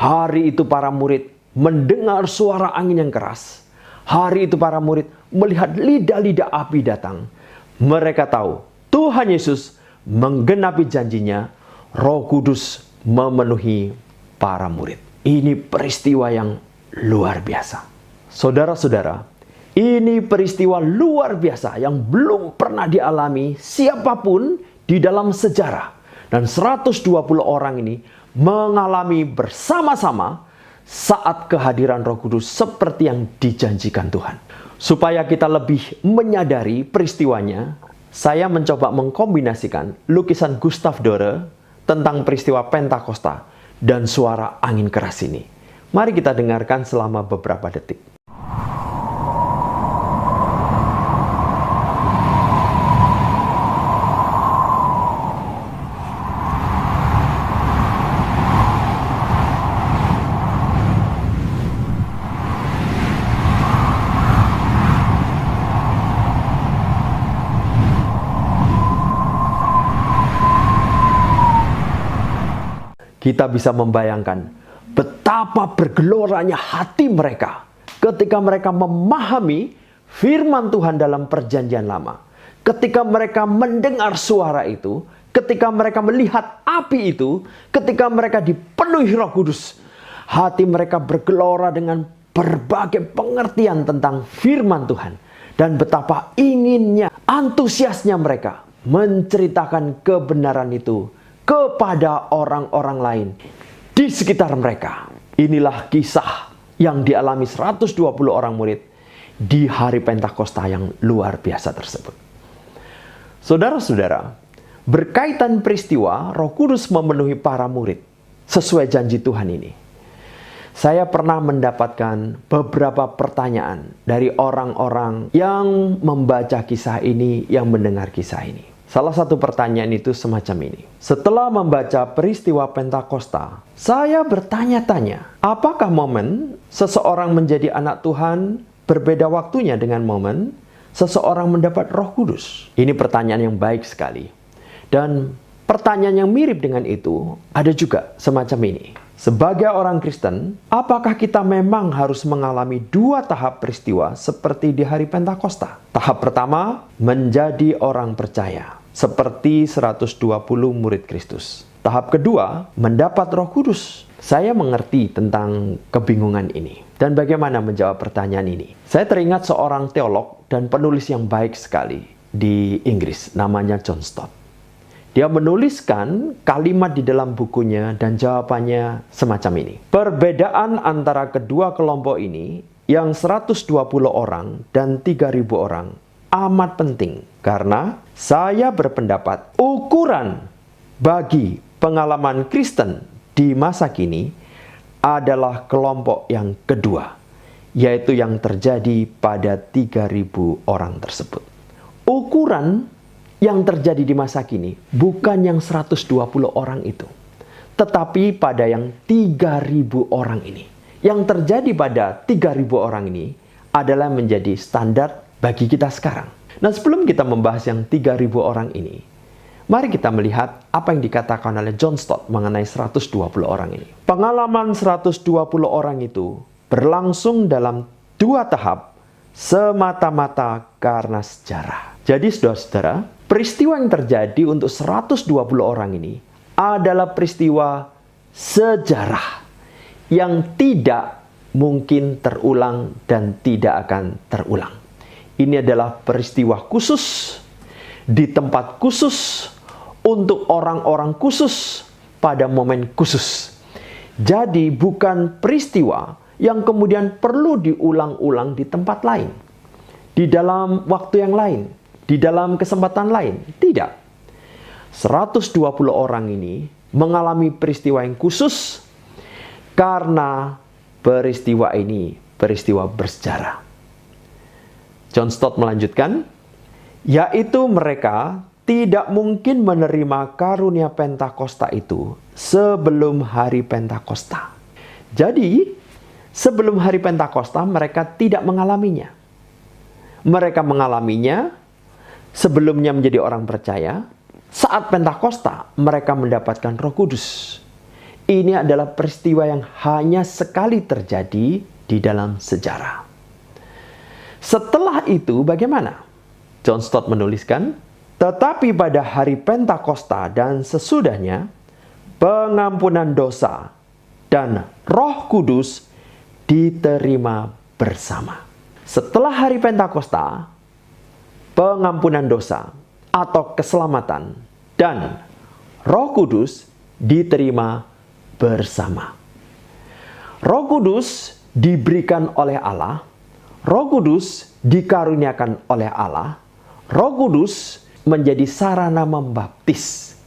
Hari itu para murid mendengar suara angin yang keras. Hari itu para murid melihat lidah-lidah api datang. Mereka tahu Tuhan Yesus menggenapi janjinya, Roh Kudus memenuhi para murid. Ini peristiwa yang luar biasa. Saudara-saudara, ini peristiwa luar biasa yang belum pernah dialami siapapun di dalam sejarah. Dan 120 orang ini mengalami bersama-sama saat kehadiran Roh Kudus seperti yang dijanjikan Tuhan. Supaya kita lebih menyadari peristiwanya, saya mencoba mengkombinasikan lukisan Gustav Doré tentang peristiwa Pentakosta dan suara angin keras ini. Mari kita dengarkan selama beberapa detik. Kita bisa membayangkan betapa bergeloranya hati mereka ketika mereka memahami firman Tuhan dalam perjanjian lama. Ketika mereka mendengar suara itu, ketika mereka melihat api itu, ketika mereka dipenuhi Roh Kudus, hati mereka bergelora dengan berbagai pengertian tentang firman Tuhan. Dan betapa inginnya, antusiasnya mereka menceritakan kebenaran itu kepada orang-orang lain di sekitar mereka. Inilah kisah yang dialami 120 orang murid di hari Pentakosta yang luar biasa tersebut. Saudara-saudara, berkaitan peristiwa Roh Kudus memenuhi para murid sesuai janji Tuhan ini, saya pernah mendapatkan beberapa pertanyaan dari orang-orang yang membaca kisah ini, yang mendengar kisah ini. Salah satu pertanyaan itu semacam ini. Setelah membaca peristiwa Pentakosta, saya bertanya-tanya, apakah momen seseorang menjadi anak Tuhan berbeda waktunya dengan momen seseorang mendapat Roh Kudus? Ini pertanyaan yang baik sekali. Dan pertanyaan yang mirip dengan itu ada juga semacam ini. Sebagai orang Kristen, apakah kita memang harus mengalami dua tahap peristiwa seperti di hari Pentakosta? Tahap pertama, menjadi orang percaya, seperti 120 murid Kristus. Tahap kedua, mendapat Roh Kudus. Saya mengerti tentang kebingungan ini. Dan bagaimana menjawab pertanyaan ini? Saya teringat seorang teolog dan penulis yang baik sekali di Inggris, namanya John Stott. Dia menuliskan kalimat di dalam bukunya dan jawabannya semacam ini. Perbedaan antara kedua kelompok ini yang 120 orang dan 3.000 orang amat penting. Karena saya berpendapat ukuran bagi pengalaman Kristen di masa kini adalah kelompok yang kedua, yaitu yang terjadi pada 3.000 orang tersebut. Ukuran yang terjadi di masa kini bukan yang 120 orang itu, tetapi pada yang 3.000 orang ini. Yang terjadi pada 3.000 orang ini adalah menjadi standar bagi kita sekarang. Nah, sebelum kita membahas yang 3.000 orang ini, Mari kita melihat apa yang dikatakan oleh John Stott mengenai 120 orang ini. Pengalaman 120 orang itu berlangsung dalam 2 tahap semata-mata karena sejarah. Jadi saudara-saudara, peristiwa yang terjadi untuk 120 orang ini adalah peristiwa sejarah yang tidak mungkin terulang dan tidak akan terulang. Ini adalah peristiwa khusus di tempat khusus untuk orang-orang khusus pada momen khusus. Jadi bukan peristiwa yang kemudian perlu diulang-ulang di tempat lain, di dalam waktu yang lain, di dalam kesempatan lain. Tidak. 120 orang ini mengalami peristiwa yang khusus karena peristiwa ini peristiwa bersejarah. John Stott melanjutkan, yaitu mereka tidak mungkin menerima karunia Pentakosta itu sebelum hari Pentakosta. Jadi, sebelum hari Pentakosta mereka tidak mengalaminya. Mereka mengalaminya sebelumnya menjadi orang percaya. Saat Pentakosta mereka mendapatkan Roh Kudus. Ini adalah peristiwa yang hanya sekali terjadi di dalam sejarah. Setelah itu bagaimana? John Stott menuliskan, tetapi pada hari Pentakosta dan sesudahnya, pengampunan dosa dan Roh Kudus diterima bersama. Setelah hari Pentakosta, pengampunan dosa atau keselamatan dan Roh Kudus diterima bersama. Roh Kudus diberikan oleh Allah, Roh Kudus dikaruniakan oleh Allah, Roh Kudus menjadi sarana membaptis.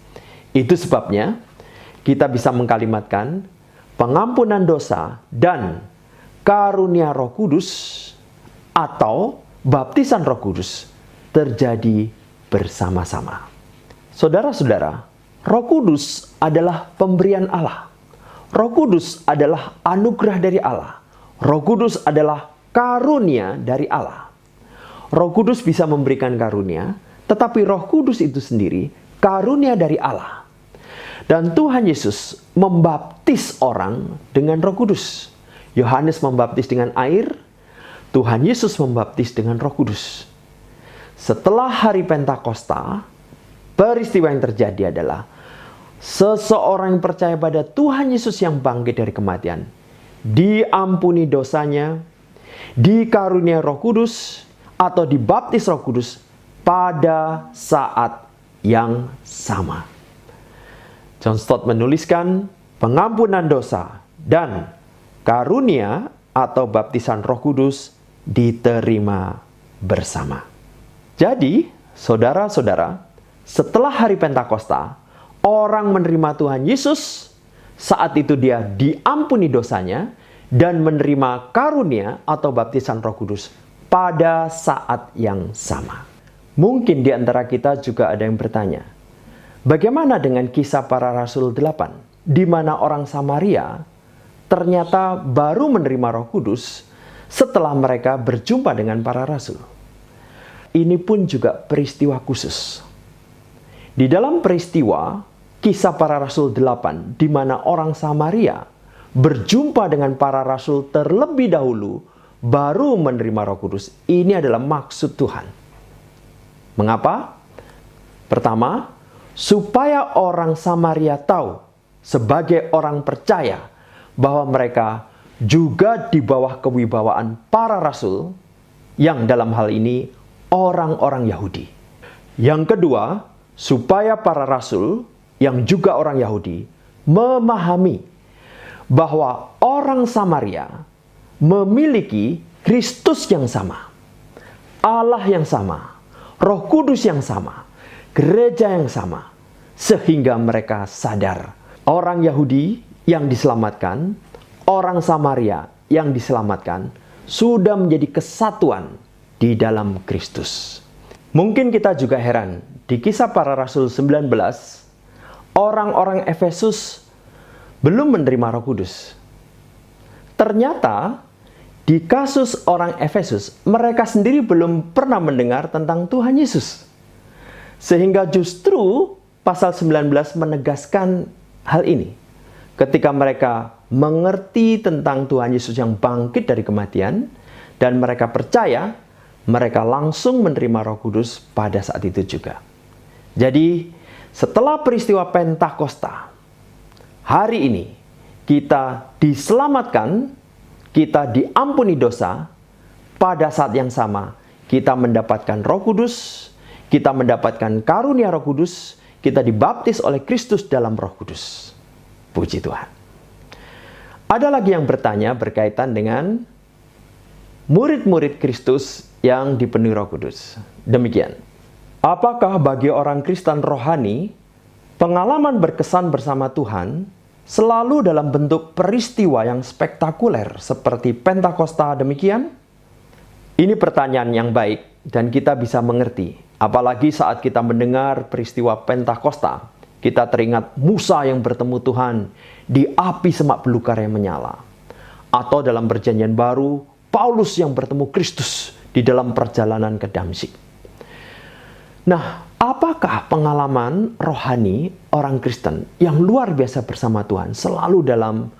Itu sebabnya kita bisa mengkalimatkan pengampunan dosa dan karunia Roh Kudus atau baptisan Roh Kudus terjadi bersama-sama. Saudara-saudara, Roh Kudus adalah pemberian Allah. Roh Kudus adalah anugerah dari Allah. Roh Kudus adalah karunia dari Allah. Roh Kudus bisa memberikan karunia, tetapi Roh Kudus itu sendiri karunia dari Allah. Dan Tuhan Yesus membaptis orang dengan Roh Kudus. Yohanes membaptis dengan air, Tuhan Yesus membaptis dengan Roh Kudus. Setelah hari Pentakosta, peristiwa yang terjadi adalah seseorang yang percaya pada Tuhan Yesus yang bangkit dari kematian, diampuni dosanya, dikarunia Roh Kudus, atau dibaptis Roh Kudus pada saat yang sama. John Stott menuliskan, pengampunan dosa dan karunia atau baptisan Roh Kudus diterima bersama. Jadi, saudara-saudara, setelah hari Pentakosta, orang menerima Tuhan Yesus, saat itu dia diampuni dosanya dan menerima karunia atau baptisan Roh Kudus pada saat yang sama. Mungkin di antara kita juga ada yang bertanya, bagaimana dengan kisah para Rasul 8, di mana orang Samaria ternyata baru menerima Roh Kudus setelah mereka berjumpa dengan para Rasul. Ini pun juga peristiwa khusus. Di dalam peristiwa kisah para Rasul 8, di mana orang Samaria berjumpa dengan para Rasul terlebih dahulu, baru menerima Roh Kudus. Ini adalah maksud Tuhan. Mengapa? Pertama, supaya orang Samaria tahu sebagai orang percaya bahwa mereka juga di bawah kewibawaan para Rasul, yang dalam hal ini orang-orang Yahudi. Yang kedua, supaya para Rasul yang juga orang Yahudi memahami bahwa orang Samaria memiliki Kristus yang sama, Allah yang sama, Roh Kudus yang sama, gereja yang sama, sehingga mereka sadar orang Yahudi yang diselamatkan, orang Samaria yang diselamatkan sudah menjadi kesatuan di dalam Kristus. Mungkin kita juga heran, di kisah para Rasul 19, orang-orang Efesus belum menerima Roh Kudus. Ternyata di kasus orang Efesus, mereka sendiri belum pernah mendengar tentang Tuhan Yesus. Sehingga justru pasal 19 menegaskan hal ini. Ketika mereka mengerti tentang Tuhan Yesus yang bangkit dari kematian, dan mereka percaya, mereka langsung menerima Roh Kudus pada saat itu juga. Jadi, setelah peristiwa Pentakosta, hari ini kita diselamatkan, kita diampuni dosa, pada saat yang sama kita mendapatkan Roh Kudus, kita mendapatkan karunia Roh Kudus, kita dibaptis oleh Kristus dalam Roh Kudus. Puji Tuhan. Ada lagi yang bertanya berkaitan dengan murid-murid Kristus yang dipenuhi Roh Kudus. Demikian. Apakah bagi orang Kristen rohani, pengalaman berkesan bersama Tuhan selalu dalam bentuk peristiwa yang spektakuler seperti Pentakosta demikian? Ini pertanyaan yang baik dan kita bisa mengerti. Apalagi saat kita mendengar peristiwa Pentakosta, kita teringat Musa yang bertemu Tuhan di api semak belukar yang menyala. Atau dalam perjanjian baru, Paulus yang bertemu Kristus di dalam perjalanan ke Damsyik. Nah, apakah pengalaman rohani orang Kristen yang luar biasa bersama Tuhan selalu dalam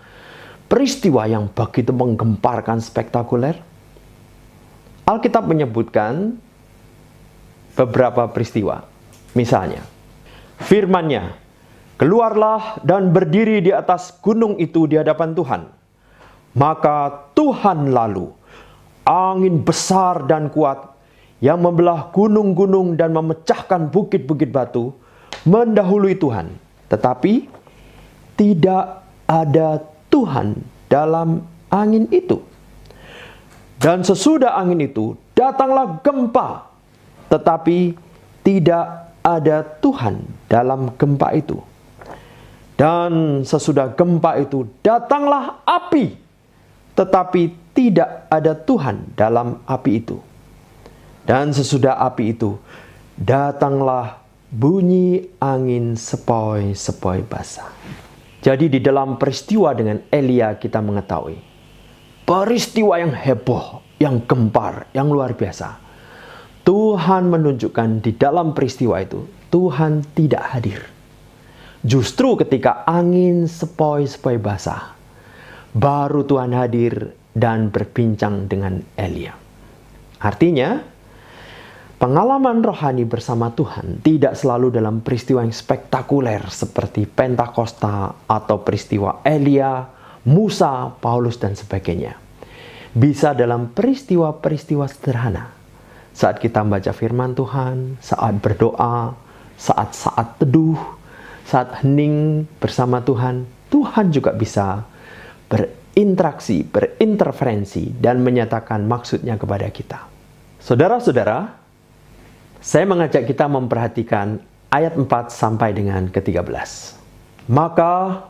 peristiwa yang begitu menggemparkan, spektakuler? Alkitab menyebutkan beberapa peristiwa. Misalnya, firman-Nya, "Keluarlah dan berdiri di atas gunung itu di hadapan Tuhan. Maka Tuhan lalu, angin besar dan kuat yang membelah gunung-gunung dan memecahkan bukit-bukit batu, mendahului Tuhan. Tetapi tidak ada Tuhan dalam angin itu. Dan sesudah angin itu, datanglah gempa. Tetapi tidak ada Tuhan dalam gempa itu. Dan sesudah gempa itu, datanglah api. Tetapi tidak ada Tuhan dalam api itu. Dan sesudah api itu, datanglah bunyi angin sepoi-sepoi basah." Jadi di dalam peristiwa dengan Elia kita mengetahui peristiwa yang heboh, yang gempar, yang luar biasa. Tuhan menunjukkan di dalam peristiwa itu, Tuhan tidak hadir. Justru ketika angin sepoi-sepoi basah, baru Tuhan hadir dan berbincang dengan Elia. Artinya, pengalaman rohani bersama Tuhan tidak selalu dalam peristiwa yang spektakuler seperti Pentakosta atau peristiwa Elia, Musa, Paulus, dan sebagainya. Bisa dalam peristiwa-peristiwa sederhana. Saat kita membaca firman Tuhan, saat berdoa, saat teduh, saat hening bersama Tuhan, Tuhan juga bisa berinteraksi, berinterferensi, dan menyatakan maksudnya kepada kita. Saudara-saudara, saya mengajak kita memperhatikan ayat 4 sampai dengan ke-13. "Maka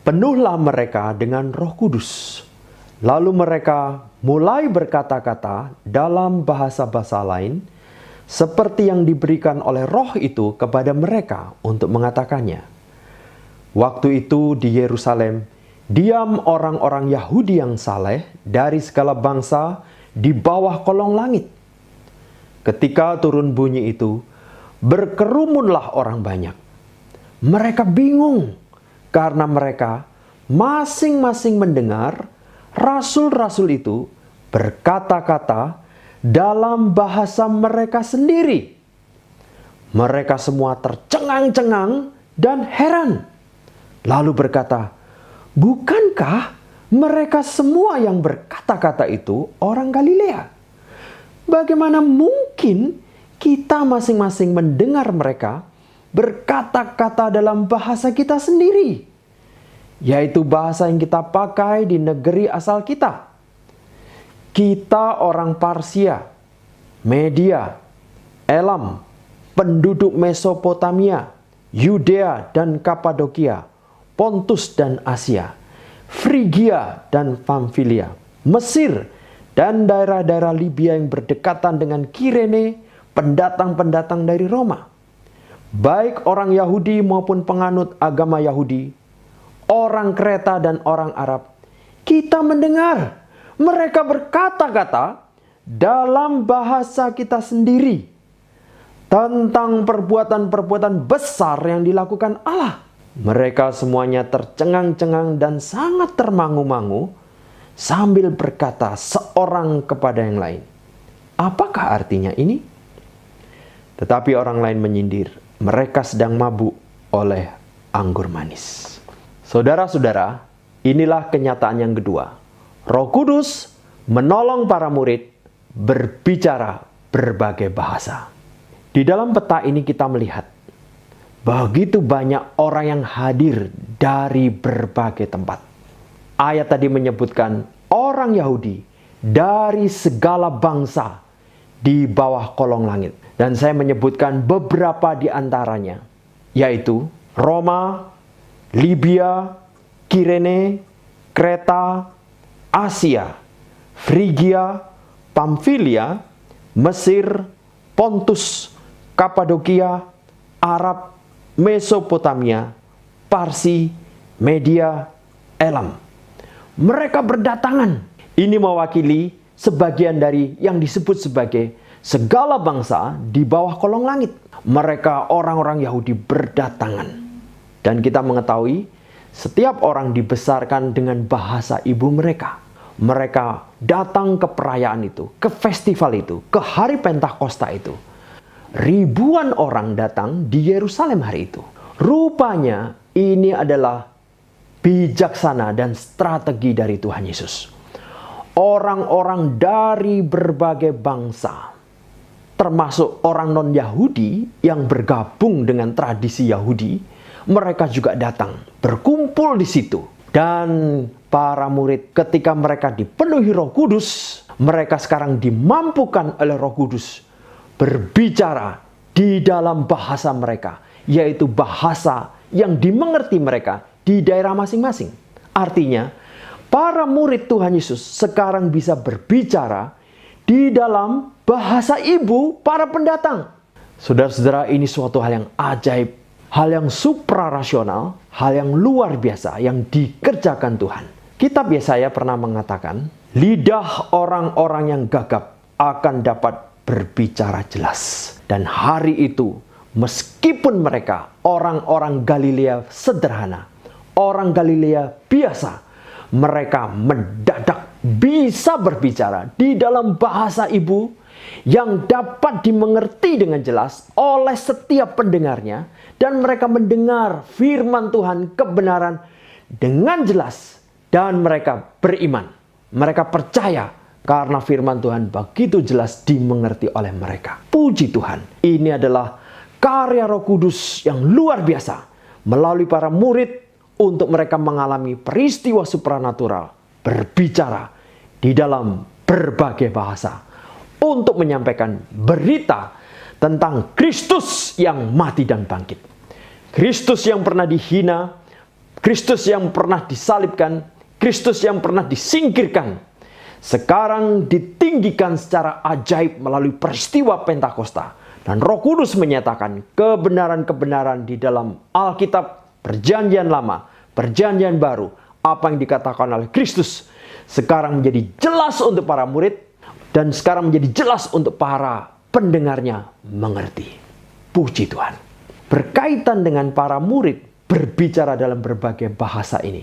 penuhlah mereka dengan Roh Kudus. Lalu mereka mulai berkata-kata dalam bahasa-bahasa lain, seperti yang diberikan oleh Roh itu kepada mereka untuk mengatakannya. Waktu itu di Yerusalem, diam orang-orang Yahudi yang saleh dari segala bangsa di bawah kolong langit. Ketika turun bunyi itu, berkerumunlah orang banyak. Mereka bingung karena mereka masing-masing mendengar rasul-rasul itu berkata-kata dalam bahasa mereka sendiri. Mereka semua tercengang-cengang dan heran. Lalu berkata, "Bukankah mereka semua yang berkata-kata itu orang Galilea? Bagaimana mungkin kita masing-masing mendengar mereka berkata-kata dalam bahasa kita sendiri, yaitu bahasa yang kita pakai di negeri asal kita? Kita orang Parsia, Media, Elam, penduduk Mesopotamia, Yudea dan Kapadokia, Pontus dan Asia, Frigia dan Pamfilia, Mesir, dan daerah-daerah Libya yang berdekatan dengan Kirene, pendatang-pendatang dari Roma. Baik orang Yahudi maupun penganut agama Yahudi, orang Kreta dan orang Arab, kita mendengar mereka berkata-kata dalam bahasa kita sendiri. tentang perbuatan-perbuatan besar yang dilakukan Allah. Mereka semuanya tercengang-cengang dan sangat termangu-mangu sambil berkata seorang kepada yang lain, "Apakah artinya ini?" Tetapi orang lain menyindir, "Mereka sedang mabuk oleh anggur manis." Saudara-saudara, inilah kenyataan yang kedua. Roh Kudus menolong para murid berbicara berbagai bahasa. Di dalam peta ini kita melihat begitu banyak orang yang hadir dari berbagai tempat. Ayat tadi menyebutkan orang Yahudi dari segala bangsa di bawah kolong langit. Dan saya menyebutkan beberapa di antaranya, yaitu Roma, Libya, Kirene, Kreta, Asia, Frigia, Pamfilia, Mesir, Pontus, Kapadokia, Arab, Mesopotamia, Parsi, Media, Elam. Mereka berdatangan. Ini mewakili sebagian dari yang disebut sebagai segala bangsa di bawah kolong langit. Mereka orang-orang Yahudi berdatangan. Dan kita mengetahui setiap orang dibesarkan dengan bahasa ibu mereka. Mereka datang ke perayaan itu, ke festival itu, ke hari Pentakosta itu. Ribuan orang datang di Yerusalem hari itu. Rupanya ini adalah bijaksana dan strategi dari Tuhan Yesus. Orang-orang dari berbagai bangsa, termasuk orang non-Yahudi yang bergabung dengan tradisi Yahudi, mereka juga datang, berkumpul di situ. Dan para murid ketika mereka dipenuhi Roh Kudus, mereka sekarang dimampukan oleh Roh Kudus berbicara di dalam bahasa mereka, yaitu bahasa yang dimengerti mereka di daerah masing-masing. Artinya, para murid Tuhan Yesus sekarang bisa berbicara di dalam bahasa ibu para pendatang. Saudara-saudara, ini suatu hal yang ajaib, hal yang suprarasional, hal yang luar biasa yang dikerjakan Tuhan. Kitab Yesaya pernah mengatakan, lidah orang-orang yang gagap akan dapat berbicara jelas. Dan hari itu, meskipun mereka orang-orang Galilea sederhana, orang Galilea biasa, mereka mendadak bisa berbicara di dalam bahasa ibu yang dapat dimengerti dengan jelas oleh setiap pendengarnya, dan mereka mendengar firman Tuhan kebenaran dengan jelas, dan mereka beriman. Mereka percaya karena firman Tuhan begitu jelas dimengerti oleh mereka. Puji Tuhan, ini adalah karya Roh Kudus yang luar biasa melalui para murid untuk mereka mengalami peristiwa supranatural, berbicara di dalam berbagai bahasa untuk menyampaikan berita tentang Kristus yang mati dan bangkit. Kristus yang pernah dihina, Kristus yang pernah disalibkan, Kristus yang pernah disingkirkan, sekarang ditinggikan secara ajaib melalui peristiwa Pentakosta. Dan Roh Kudus menyatakan kebenaran-kebenaran di dalam Alkitab, Perjanjian Lama, Perjanjian Baru, apa yang dikatakan oleh Kristus sekarang menjadi jelas untuk para murid, dan sekarang menjadi jelas untuk para pendengarnya mengerti. Puji Tuhan. Berkaitan dengan para murid berbicara dalam berbagai bahasa ini,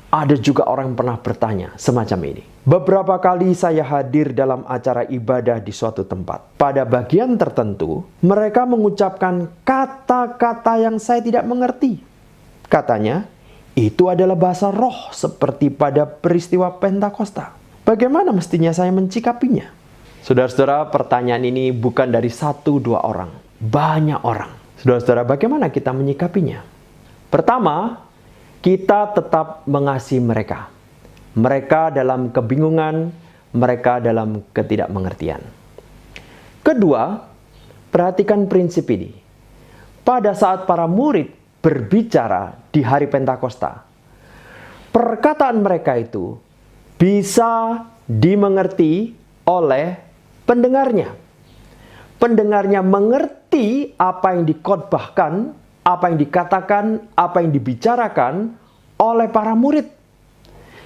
ada juga orang yang pernah bertanya semacam ini. Beberapa kali saya hadir dalam acara ibadah di suatu tempat. Pada bagian tertentu, mereka mengucapkan kata-kata yang saya tidak mengerti. Katanya, itu adalah bahasa roh seperti pada peristiwa Pentakosta. Bagaimana mestinya saya mencikapinya? Saudara-saudara, pertanyaan ini bukan dari 1-2 orang. Banyak orang. Saudara-saudara, bagaimana kita menyikapinya? Pertama, kita tetap mengasihi mereka. Mereka dalam kebingungan, mereka dalam ketidakmengertian. Kedua, perhatikan prinsip ini. Pada saat para murid berbicara di hari Pentakosta, perkataan mereka itu bisa dimengerti oleh pendengarnya. Pendengarnya mengerti apa yang dikhotbahkan, apa yang dikatakan, apa yang dibicarakan oleh para murid.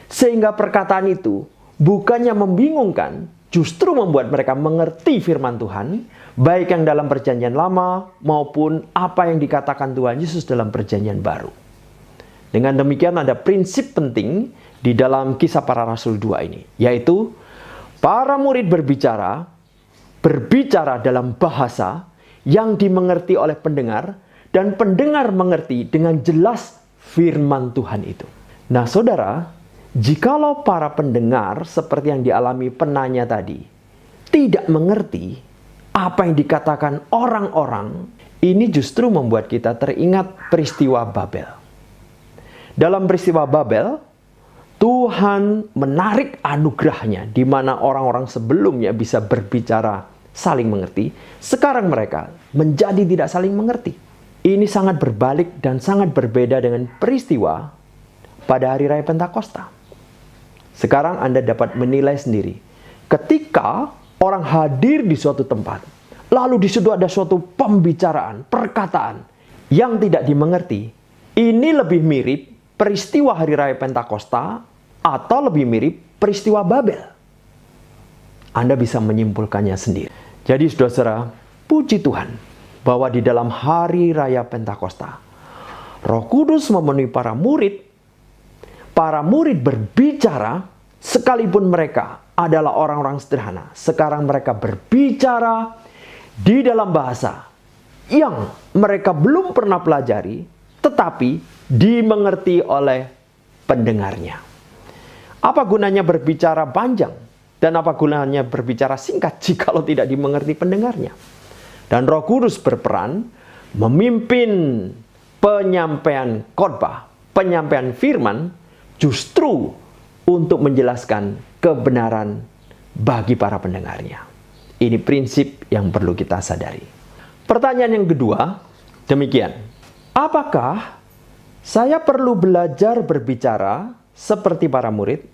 Sehingga perkataan itu bukannya membingungkan, justru membuat mereka mengerti firman Tuhan, baik yang dalam perjanjian lama maupun apa yang dikatakan Tuhan Yesus dalam perjanjian baru. Dengan demikian ada prinsip penting di dalam Kisah Para Rasul 2 ini, yaitu para murid berbicara dalam bahasa yang dimengerti oleh pendengar, dan pendengar mengerti dengan jelas firman Tuhan itu. Nah saudara, jikalau para pendengar seperti yang dialami penanya tadi tidak mengerti apa yang dikatakan orang-orang, ini justru membuat kita teringat peristiwa Babel. Dalam peristiwa Babel, Tuhan menarik anugerahnya di mana orang-orang sebelumnya bisa berbicara saling mengerti, sekarang mereka menjadi tidak saling mengerti. Ini sangat berbalik dan sangat berbeda dengan peristiwa pada hari raya Pentakosta. Sekarang Anda dapat menilai sendiri. Ketika orang hadir di suatu tempat, lalu di situ ada suatu pembicaraan, perkataan yang tidak dimengerti, ini lebih mirip peristiwa hari raya Pentakosta atau lebih mirip peristiwa Babel. Anda bisa menyimpulkannya sendiri. Jadi saudara-saudara, puji Tuhan bahwa di dalam hari raya Pentakosta, Roh Kudus memenuhi para murid. Para murid berbicara sekalipun mereka adalah orang-orang sederhana. Sekarang mereka berbicara di dalam bahasa yang mereka belum pernah pelajari, tetapi dimengerti oleh pendengarnya. Apa gunanya berbicara panjang? Dan apa gunanya berbicara singkat jikalau tidak dimengerti pendengarnya? Dan Roh Kudus berperan memimpin penyampaian khotbah, penyampaian firman, justru untuk menjelaskan kebenaran bagi para pendengarnya. Ini prinsip yang perlu kita sadari. Pertanyaan yang kedua, demikian. Apakah saya perlu belajar berbicara seperti para murid,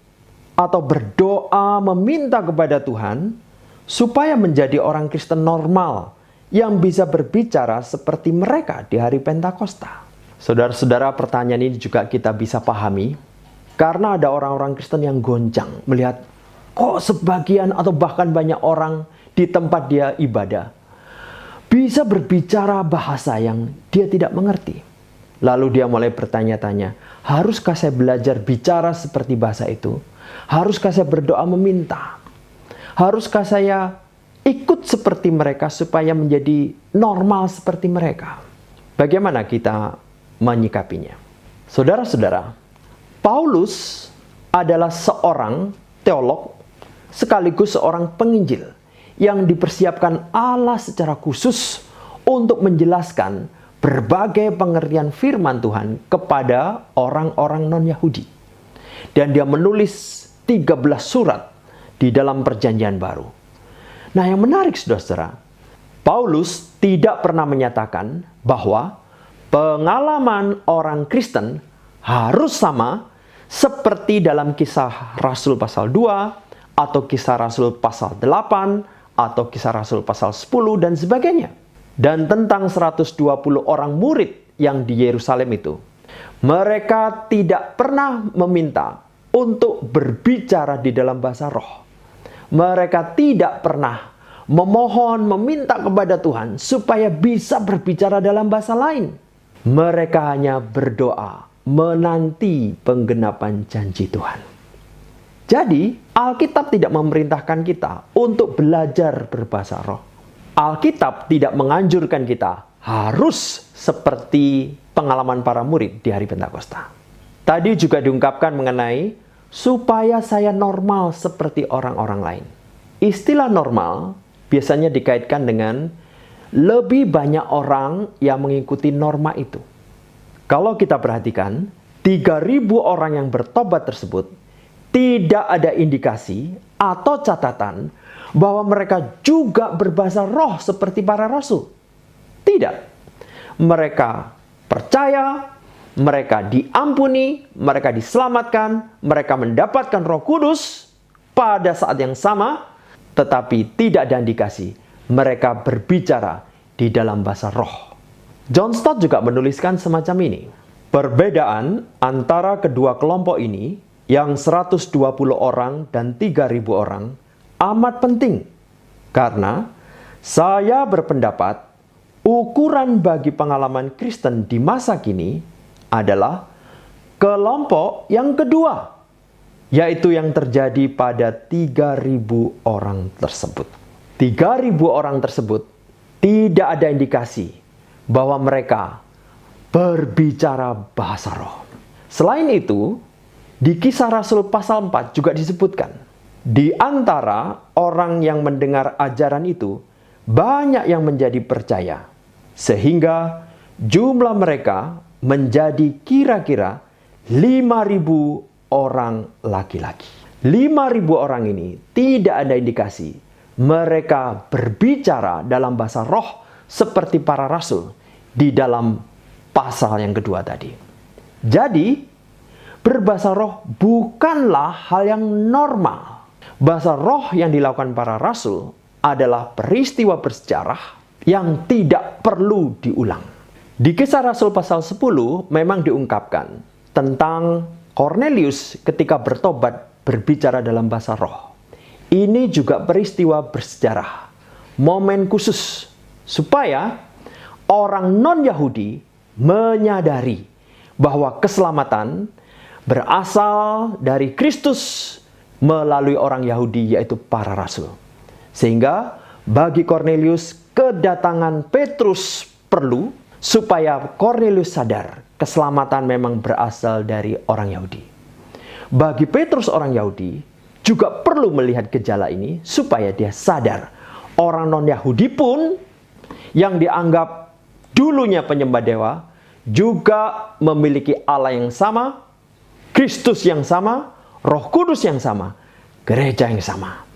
atau berdoa meminta kepada Tuhan supaya menjadi orang Kristen normal yang bisa berbicara seperti mereka di hari Pentakosta? Saudara-saudara, pertanyaan ini juga kita bisa pahami karena ada orang-orang Kristen yang goncang melihat kok sebagian atau bahkan banyak orang di tempat dia ibadah bisa berbicara bahasa yang dia tidak mengerti. Lalu dia mulai bertanya-tanya, haruskah saya belajar bicara seperti bahasa itu? Haruskah saya berdoa meminta? Haruskah saya ikut seperti mereka supaya menjadi normal seperti mereka? Bagaimana kita menyikapinya? Saudara-saudara, Paulus adalah seorang teolog sekaligus seorang penginjil yang dipersiapkan Allah secara khusus untuk menjelaskan berbagai pengertian firman Tuhan kepada orang-orang non-Yahudi. Dan dia menulis 13 surat di dalam perjanjian baru. Nah yang menarik saudara-saudara, Paulus tidak pernah menyatakan bahwa pengalaman orang Kristen harus sama seperti dalam Kisah Rasul pasal 2, atau Kisah Rasul pasal 8, atau Kisah Rasul pasal 10, dan sebagainya. Dan tentang 120 orang murid yang di Yerusalem itu, mereka tidak pernah meminta untuk berbicara di dalam bahasa roh. Mereka tidak pernah memohon, meminta kepada Tuhan supaya bisa berbicara dalam bahasa lain. Mereka hanya berdoa, menanti penggenapan janji Tuhan. Jadi, Alkitab tidak memerintahkan kita untuk belajar berbahasa roh. Alkitab tidak menganjurkan kita harus seperti pengalaman para murid di hari Pentakosta. Tadi juga diungkapkan mengenai supaya saya normal seperti orang-orang lain. Istilah normal biasanya dikaitkan dengan lebih banyak orang yang mengikuti norma itu. Kalau kita perhatikan, 3.000 orang yang bertobat tersebut tidak ada indikasi atau catatan bahwa mereka juga berbahasa roh seperti para rasul. Tidak. Mereka percaya, mereka diampuni, mereka diselamatkan, mereka mendapatkan Roh Kudus pada saat yang sama, tetapi tidak ada indikasi mereka berbicara di dalam bahasa roh. John Stott juga menuliskan semacam ini. Perbedaan antara kedua kelompok ini, yang 120 orang dan 3.000 orang, amat penting karena saya berpendapat ukuran bagi pengalaman Kristen di masa kini adalah kelompok yang kedua, yaitu yang terjadi pada 3.000 orang tersebut. 3.000 orang tersebut tidak ada indikasi bahwa mereka berbicara bahasa roh. Selain itu, di Kisah Rasul pasal 4 juga disebutkan, di antara orang yang mendengar ajaran itu, banyak yang menjadi percaya, sehingga jumlah mereka menjadi kira-kira 5.000 orang laki-laki. 5.000 orang ini tidak ada indikasi mereka berbicara dalam bahasa roh seperti para rasul di dalam pasal yang kedua tadi. Jadi, berbahasa roh bukanlah hal yang normal. Bahasa roh yang dilakukan para rasul adalah peristiwa bersejarah yang tidak perlu diulang. Di Kisah Rasul pasal 10 memang diungkapkan tentang Cornelius ketika bertobat berbicara dalam bahasa roh. Ini juga peristiwa bersejarah, momen khusus supaya orang non-Yahudi menyadari bahwa keselamatan berasal dari Kristus melalui orang Yahudi, yaitu para rasul. Sehingga bagi Cornelius, kedatangan Petrus perlu supaya Cornelius sadar keselamatan memang berasal dari orang Yahudi. Bagi Petrus orang Yahudi juga perlu melihat gejala ini supaya dia sadar orang non-Yahudi pun yang dianggap dulunya penyembah dewa juga memiliki Allah yang sama, Kristus yang sama, Roh Kudus yang sama, gereja yang sama.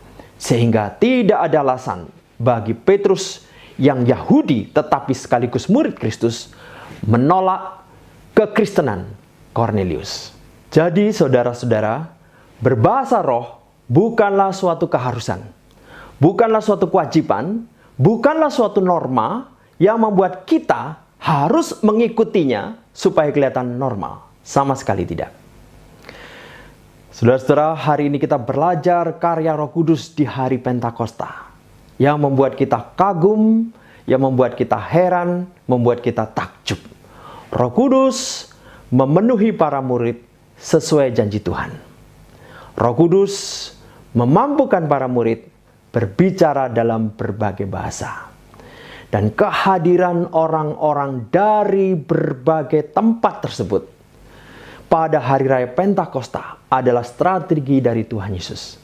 Sehingga tidak ada alasan bagi Petrus yang Yahudi tetapi sekaligus murid Kristus menolak kekristenan Cornelius. Jadi saudara-saudara, berbahasa roh bukanlah suatu keharusan, bukanlah suatu kewajiban, bukanlah suatu norma yang membuat kita harus mengikutinya supaya kelihatan normal. Sama sekali tidak. Saudara-saudara, hari ini kita belajar karya Roh Kudus di hari Pentakosta yang membuat kita kagum, yang membuat kita heran, membuat kita takjub. Roh Kudus memenuhi para murid sesuai janji Tuhan. Roh Kudus memampukan para murid berbicara dalam berbagai bahasa. Dan kehadiran orang-orang dari berbagai tempat tersebut pada hari raya Pentakosta adalah strategi dari Tuhan Yesus.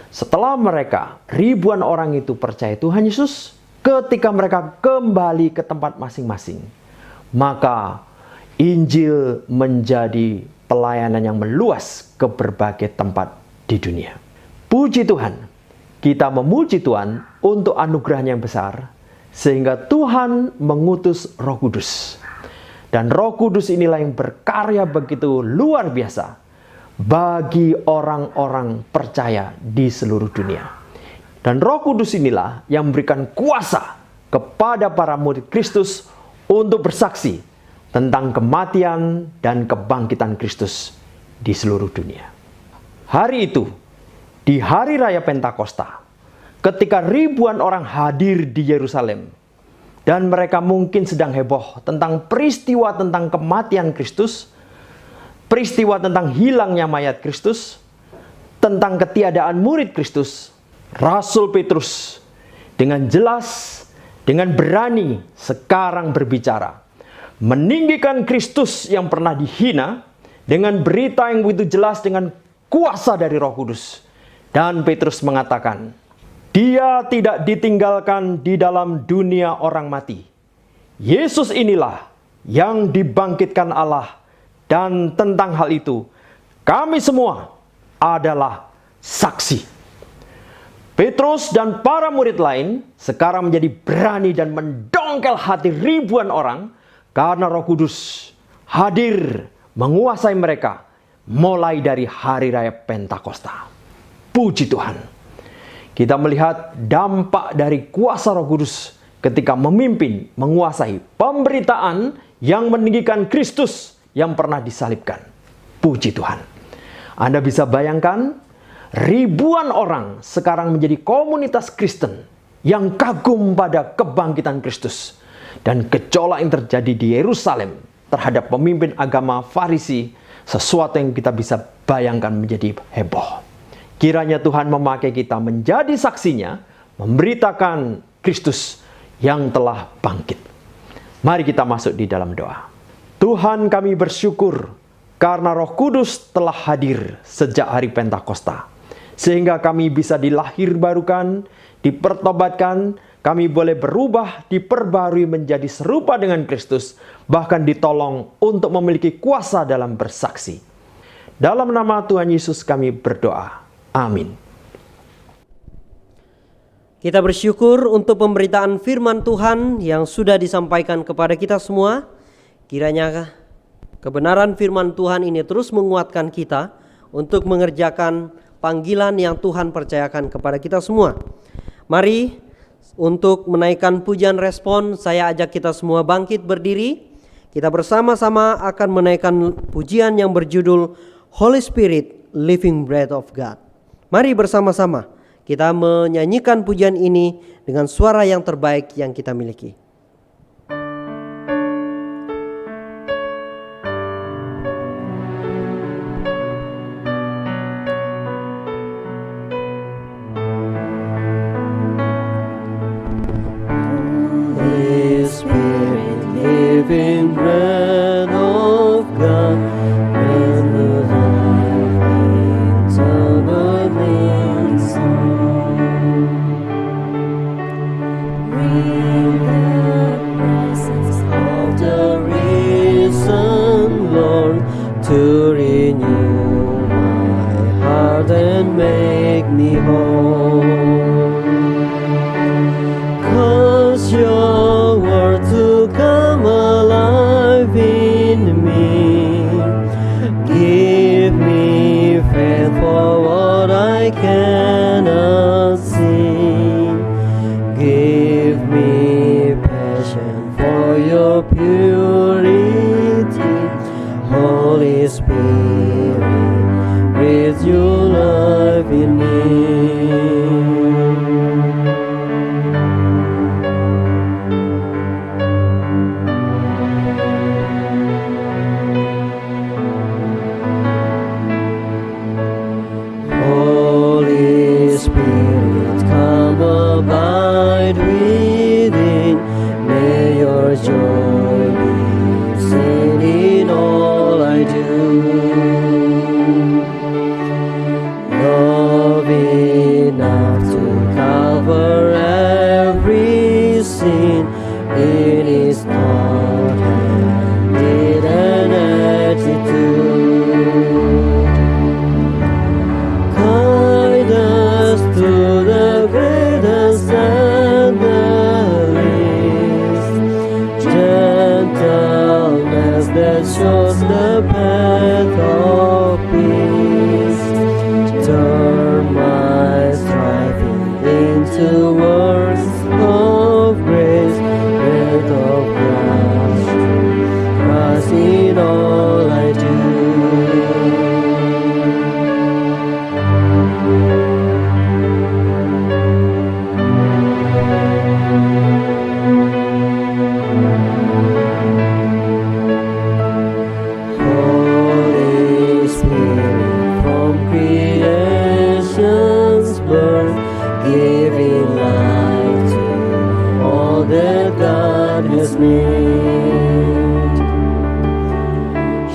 Setelah mereka, ribuan orang itu percaya Tuhan Yesus, ketika mereka kembali ke tempat masing-masing, maka Injil menjadi pelayanan yang meluas ke berbagai tempat di dunia. Puji Tuhan, kita memuji Tuhan untuk anugerahnya yang besar, sehingga Tuhan mengutus Roh Kudus. Dan Roh Kudus inilah yang berkarya begitu luar biasa bagi orang-orang percaya di seluruh dunia. Dan Roh Kudus inilah yang memberikan kuasa kepada para murid Kristus untuk bersaksi tentang kematian dan kebangkitan Kristus di seluruh dunia. Hari itu, di hari raya Pentakosta, ketika ribuan orang hadir di Yerusalem, dan mereka mungkin sedang heboh tentang peristiwa tentang kematian Kristus, peristiwa tentang hilangnya mayat Kristus, tentang ketiadaan murid Kristus, Rasul Petrus dengan jelas, dengan berani sekarang berbicara, meninggikan Kristus yang pernah dihina dengan berita yang begitu jelas dengan kuasa dari Roh Kudus. Dan Petrus mengatakan, dia tidak ditinggalkan di dalam dunia orang mati. Yesus inilah yang dibangkitkan Allah. Dan tentang hal itu, kami semua adalah saksi. Petrus dan para murid lain sekarang menjadi berani dan mendongkel hati ribuan orang karena Roh Kudus hadir menguasai mereka mulai dari hari raya Pentakosta. Puji Tuhan. Kita melihat dampak dari kuasa Roh Kudus ketika memimpin, menguasai pemberitaan yang meninggikan Kristus yang pernah disalibkan. Puji Tuhan. Anda bisa bayangkan ribuan orang sekarang menjadi komunitas Kristen yang kagum pada kebangkitan Kristus. Dan gejolak yang terjadi di Yerusalem terhadap pemimpin agama Farisi, sesuatu yang kita bisa bayangkan menjadi heboh. Kiranya Tuhan memakai kita menjadi saksinya, memberitakan Kristus yang telah bangkit. Mari kita masuk di dalam doa. Tuhan, kami bersyukur karena Roh Kudus telah hadir sejak hari Pentakosta, sehingga kami bisa dilahirbarukan, dipertobatkan, kami boleh berubah, diperbarui menjadi serupa dengan Kristus, bahkan ditolong untuk memiliki kuasa dalam bersaksi. Dalam nama Tuhan Yesus kami berdoa. Amin. Kita bersyukur untuk pemberitaan firman Tuhan yang sudah disampaikan kepada kita semua. Kiranya kebenaran firman Tuhan ini terus menguatkan kita untuk mengerjakan panggilan yang Tuhan percayakan kepada kita semua. Mari untuk menaikkan pujian respon, saya ajak kita semua bangkit berdiri. Kita bersama-sama akan menaikkan pujian yang berjudul Holy Spirit, Living Breath of God. Mari bersama-sama kita menyanyikan pujian ini dengan suara yang terbaik yang kita miliki. Holy Spirit, living bread of God, and the life eternally sown. Bring the presence of the risen Lord to renew my heart and make me whole. 'Cause your word to come alive in me. Give me faith for what I cannot see. Give me passion for your purity. Holy Spirit, breathe your life in me. Holy Spirit, come abide within. May your joy be seen in all I do. Love enough to cover every sin. It is not handed an attitude. Guide us to the greatest and the least. Gentleness that shows the path of peace. Turn my striving into words of grace. Breath of Christ, trust in all I do. Holy Spirit, from creation's birth, giving life to all that God has made.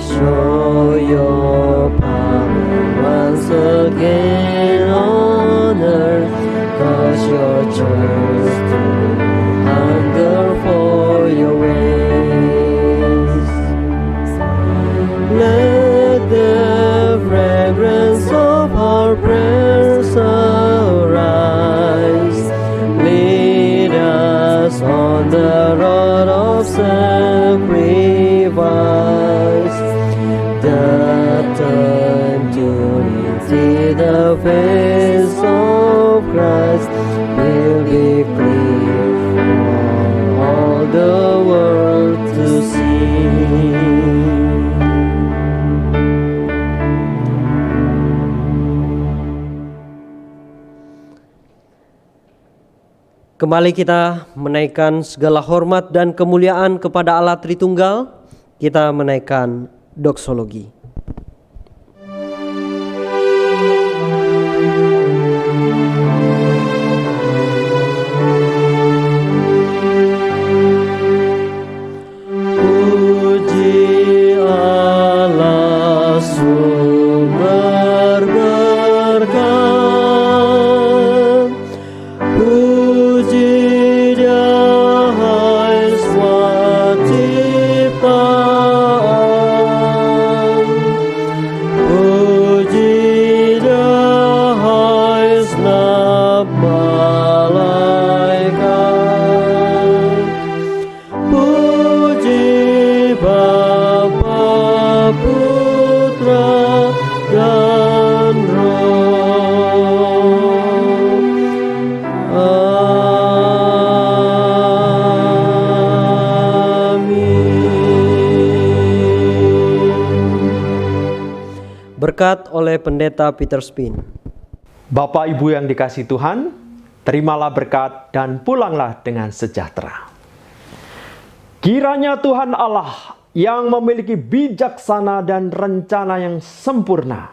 Show your power once again on earth, 'cause your church to hunger for your ways. Let the fragrance of our prayers arise. Lead us on the road of sacrifice. The time to see the face of Christ will be Kembali kita menaikkan segala hormat dan kemuliaan kepada Allah Tritunggal. Kita menaikkan doksologi. Puji Allah sumber berkat, puji Dia hai swatipaan, puji Dia hai senap malaikat, puji Bapa, Putra, dan Roh. Amin. Berkat oleh Pendeta Peter Spin. Bapak Ibu yang dikasihi Tuhan, terimalah berkat dan pulanglah dengan sejahtera. Kiranya Tuhan Allah yang memiliki bijaksana dan rencana yang sempurna,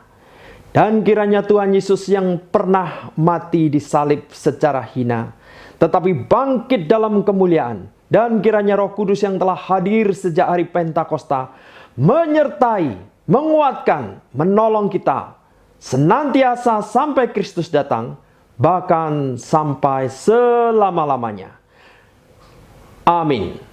dan kiranya Tuhan Yesus yang pernah mati disalib secara hina, tetapi bangkit dalam kemuliaan, dan kiranya Roh Kudus yang telah hadir sejak hari Pentakosta menyertai, menguatkan, menolong kita senantiasa sampai Kristus datang, bahkan sampai selama-lamanya. Amin.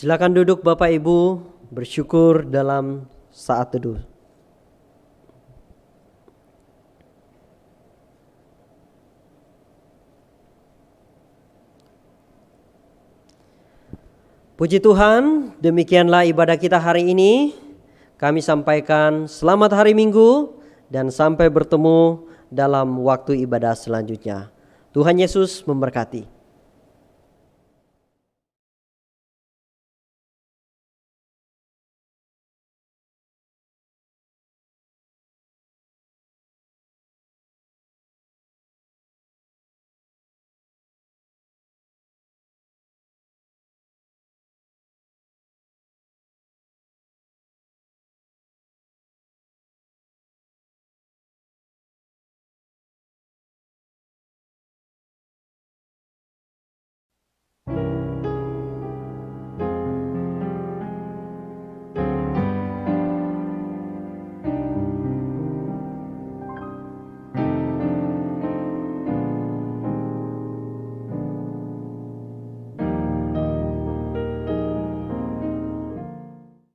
Silakan duduk Bapak Ibu, bersyukur dalam saat teduh. Puji Tuhan, demikianlah ibadah kita hari ini. Kami sampaikan selamat hari Minggu dan sampai bertemu dalam waktu ibadah selanjutnya. Tuhan Yesus memberkati.